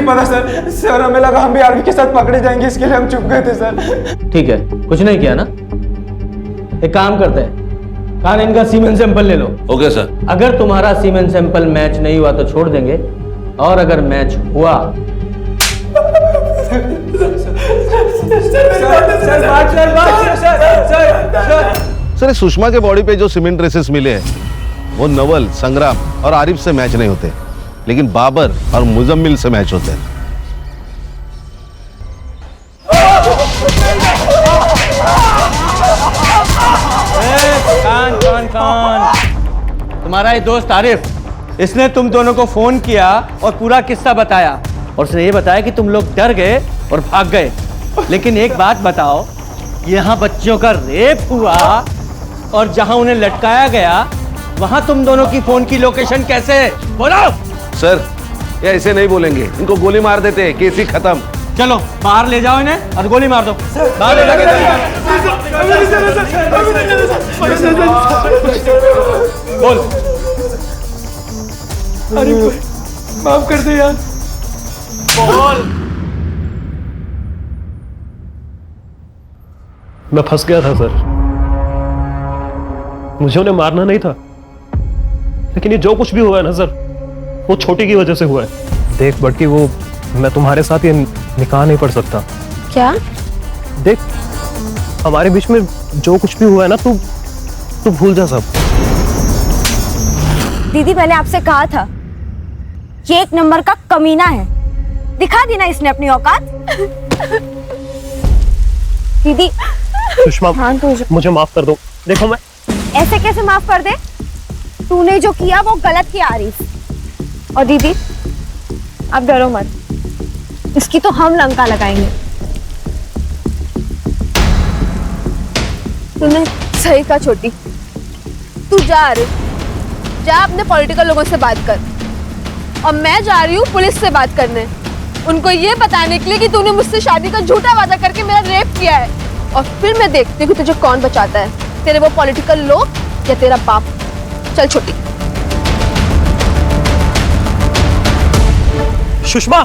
[SPEAKER 5] नहीं पता सर। सर हमें लगा हम भी आर्मी के साथ पकड़े जाएंगे, इसके लिए हम चुप गए थे सर।
[SPEAKER 15] ठीक है, कुछ नहीं किया ना। एक काम करते हैं, कान इनका सीमेन सैंपल ले लो।
[SPEAKER 8] Okay sir.
[SPEAKER 15] अगर तुम्हारा सीमेन सैंपल मैच नहीं हुआ तो छोड़ देंगे, और अगर मैच हुआ
[SPEAKER 8] सर सुषमा के बॉडी पे जो सीमेंट ट्रेसेस मिले हैं वो नवल, संग्राम और आरिफ से मैच नहीं होते, लेकिन बाबर और मुजम्मिल से मैच होते हैं।
[SPEAKER 15] कान तुम्हारा ये दोस्त आरिफ, इसने तुम दोनों को फोन किया और पूरा किस्सा बताया, और उसने ये बताया कि तुम लोग डर गए और भाग गए। लेकिन एक बात बताओ, यहाँ बच्चियों का रेप हुआ और जहां उन्हें लटकाया गया वहां तुम दोनों की फोन की लोकेशन कैसे? बोलो।
[SPEAKER 8] सर ये ऐसे नहीं बोलेंगे, इनको गोली मार देते हैं, केस ही खत्म।
[SPEAKER 15] चलो बाहर ले जाओ इन्हें और गोली मार दो। बाहर ले जाके बोल।
[SPEAKER 5] अरे माफ कर दे यार।
[SPEAKER 15] बोल।
[SPEAKER 9] मैं फंस गया था सर, मुझे उन्हें मारना नहीं था, लेकिन ये जो कुछ भी हुआ है ना सर, वो छोटी की वजह से हुआ है। देख बड़की, वो मैं तुम्हारे साथ ये निकाह नहीं पढ़ सकता।
[SPEAKER 14] क्या?
[SPEAKER 9] देख हमारे बीच में जो कुछ भी हुआ है ना, तू भूल जा सब।
[SPEAKER 4] दीदी मैंने आपसे कहा था, ये एक नंबर का कमीना है, दिखा दी ना इसने अपनी औकात। दीदी
[SPEAKER 9] सुषमा, मुझे माफ कर दो। देखो मैं
[SPEAKER 4] ऐसे कैसे माफ कर दे? तूने जो किया वो गलत किया आरिफ। और दीदी आप डरो मत, इसकी तो हम लंका लगाएंगे। तूने सही कहा छोटी, तू जा आरिफ, जा अपने पॉलिटिकल लोगों से बात कर, और मैं जा रही हूँ पुलिस से बात करने, उनको ये बताने के लिए कि तूने मुझसे शादी का झूठा वादा करके मेरा रेप किया है, और फिर मैं देखती हूँ कि तुझे कौन बचाता है, तेरे वो पॉलिटिकल लोग या तेरा बाप। चल छोटी।
[SPEAKER 9] सुषमा,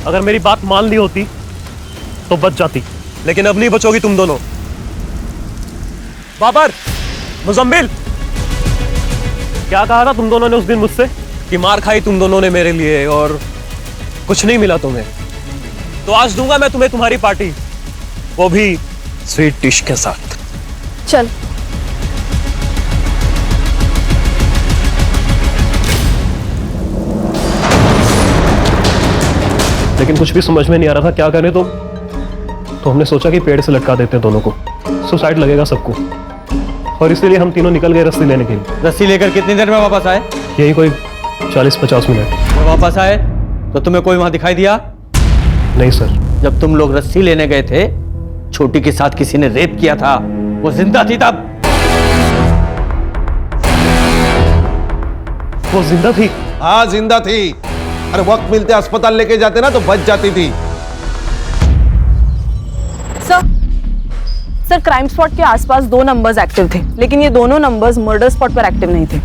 [SPEAKER 9] अगर मेरी बात मान ली होती तो बच जाती, लेकिन अब नहीं बचोगी तुम दोनों। बाबर, मुजम्मिल, क्या कहा था तुम दोनों ने उस दिन मुझसे कि मार खाई तुम दोनों ने मेरे लिए और कुछ नहीं मिला तुम्हें? तो आज दूंगा मैं तुम्हें तुम्हारी पार्टी, वो भी स्वीट डिश के साथ।
[SPEAKER 4] चल।
[SPEAKER 9] लेकिन कुछ भी समझ में नहीं आ रहा था क्या करें, तो हमने सोचा कि पेड़ से लटका देते हैं दोनों को, सुसाइड लगेगा सबको, और इसीलिए हम तीनों निकल गए रस्सी लेने के लिए।
[SPEAKER 15] रस्सी लेकर कितनी देर में वापस आए?
[SPEAKER 9] यही कोई 40-50 मिनट।
[SPEAKER 15] जब वापस आए तो तुम्हें कोई वहां दिखाई दिया?
[SPEAKER 9] नहीं सर।
[SPEAKER 15] जब तुम लोग रस्सी लेने गए थे, छोटी के साथ किसी ने रेप किया था, वो जिंदा थी तब?
[SPEAKER 9] वो जिंदा थी?
[SPEAKER 8] हाँ जिंदा थी, अरे वक्त मिलते अस्पताल लेके जाते ना तो बच जाती थी।
[SPEAKER 10] सर क्राइम स्पॉट के आसपास 2 नंबर्स एक्टिव थे, लेकिन ये दोनों नंबर्स मर्डर स्पॉट पर एक्टिव नहीं थे।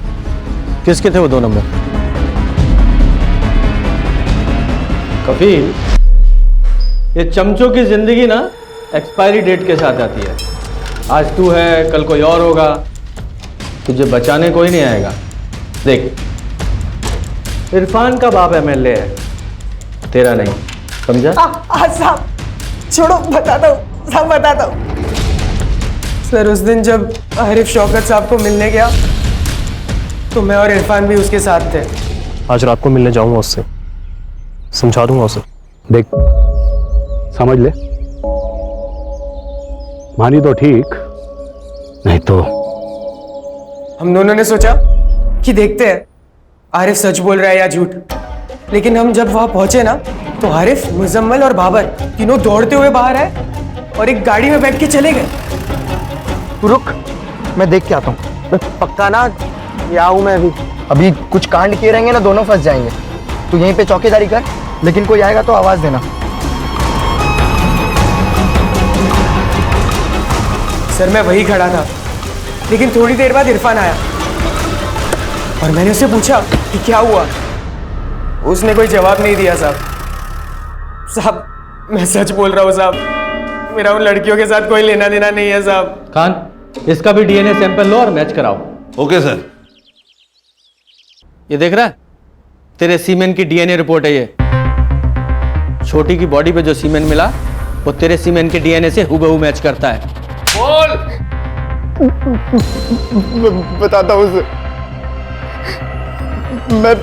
[SPEAKER 15] किसके थे वो 2 नंबर? कफील, ये चमचों की जिंदगी ना एक्सपायरी डेट के साथ आती है। आज तू है, कल कोई और होगा, तुझे बचाने कोई नहीं आएगा। देख, इरफान का बाप एमएलए है, तेरा नहीं, समझा?
[SPEAKER 16] साहब छोड़ो, बता दो सब बता दो। सर उस दिन जब आरिफ शौकत साहब को मिलने गया तो मैं और इरफान भी उसके साथ थे।
[SPEAKER 9] आज रात को मिलने जाऊंगा उससे, समझा दूंगा उसे।
[SPEAKER 17] देख समझ ले, मानी तो ठीक, नहीं तो।
[SPEAKER 16] हम दोनों ने सोचा कि देखते हैं आरिफ सच बोल रहा है या झूठ, लेकिन हम जब वहां पहुंचे ना तो आरिफ, मुजम्मिल और बाबर तीनों दौड़ते हुए बाहर आए और एक गाड़ी में बैठ के चले गए।
[SPEAKER 23] तू रुक, मैं देख के आता हूँ। पक्का ना? या हूँ मैं अभी कुछ कांड किए रहेंगे ना, दोनों फंस जाएंगे। तू यहीं पे चौकीदारी कर, लेकिन कोई आएगा तो आवाज देना।
[SPEAKER 16] सर मैं वही खड़ा था, लेकिन थोड़ी देर बाद इरफान आया और मैंने उससे पूछा कि क्या हुआ, उसने कोई जवाब नहीं दिया साहब। साहब मैं सच बोल रहा हूँ साहब, मेरा उन लड़कियों के साथ कोई लेना देना नहीं है साहब।
[SPEAKER 15] खान, इसका भी डीएनए सैंपल लो और मैच कराओ।
[SPEAKER 8] Okay sir.
[SPEAKER 15] ये देख रहा है, तेरे सीमेन की डीएनए रिपोर्ट है ये। छोटी की बॉडी पे जो सीमेन मिला वो तेरे सीमेन के डीएनए से हूबहू मैच करता है।
[SPEAKER 21] बोल। मैं बताता हूँ उसे, मैं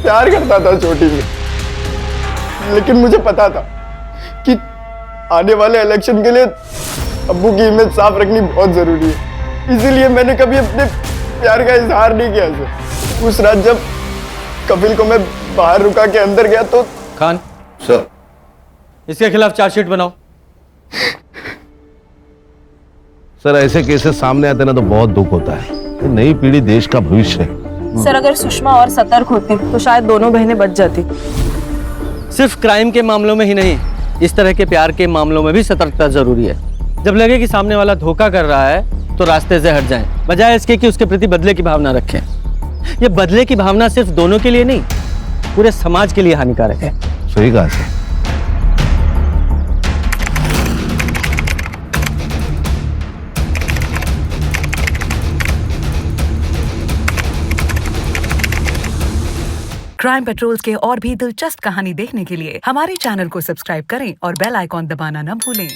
[SPEAKER 21] प्यार करता था छोटी से, लेकिन मुझे पता था कि आने वाले इलेक्शन के लिए अब्बू की इमेज साफ रखनी बहुत जरूरी है, इसीलिए मैंने कभी अपने प्यार का इजहार नहीं किया उसे। उस रात जब कपिल को मैं बाहर रुका के अंदर गया तो।
[SPEAKER 15] खान
[SPEAKER 21] सर,
[SPEAKER 15] इसके खिलाफ चार्जशीट बनाओ।
[SPEAKER 8] सर ऐसे केसेस सामने आते ना तो बहुत दुख होता है। ये नई पीढ़ी देश का भविष्य है।
[SPEAKER 10] सर अगर सुषमा और सतर्क होती तो शायद दोनों बहनें बच जाती।
[SPEAKER 15] सिर्फ क्राइम के मामलों में ही नहीं, इस तरह के प्यार के मामलों में भी सतर्कता जरूरी है। जब लगे कि सामने वाला धोखा कर रहा है तो रास्ते से हट जाएं, बजाय इसके कि उसके प्रति बदले की भावना रखें। ये बदले की भावना सिर्फ दोनों के लिए नहीं, पूरे समाज के लिए हानिकारक है।
[SPEAKER 8] सही कहा सर।
[SPEAKER 2] क्राइम पेट्रोल्स के और भी दिलचस्प कहानी देखने के लिए हमारे चैनल को सब्सक्राइब करें और बेल आइकॉन दबाना न भूलें।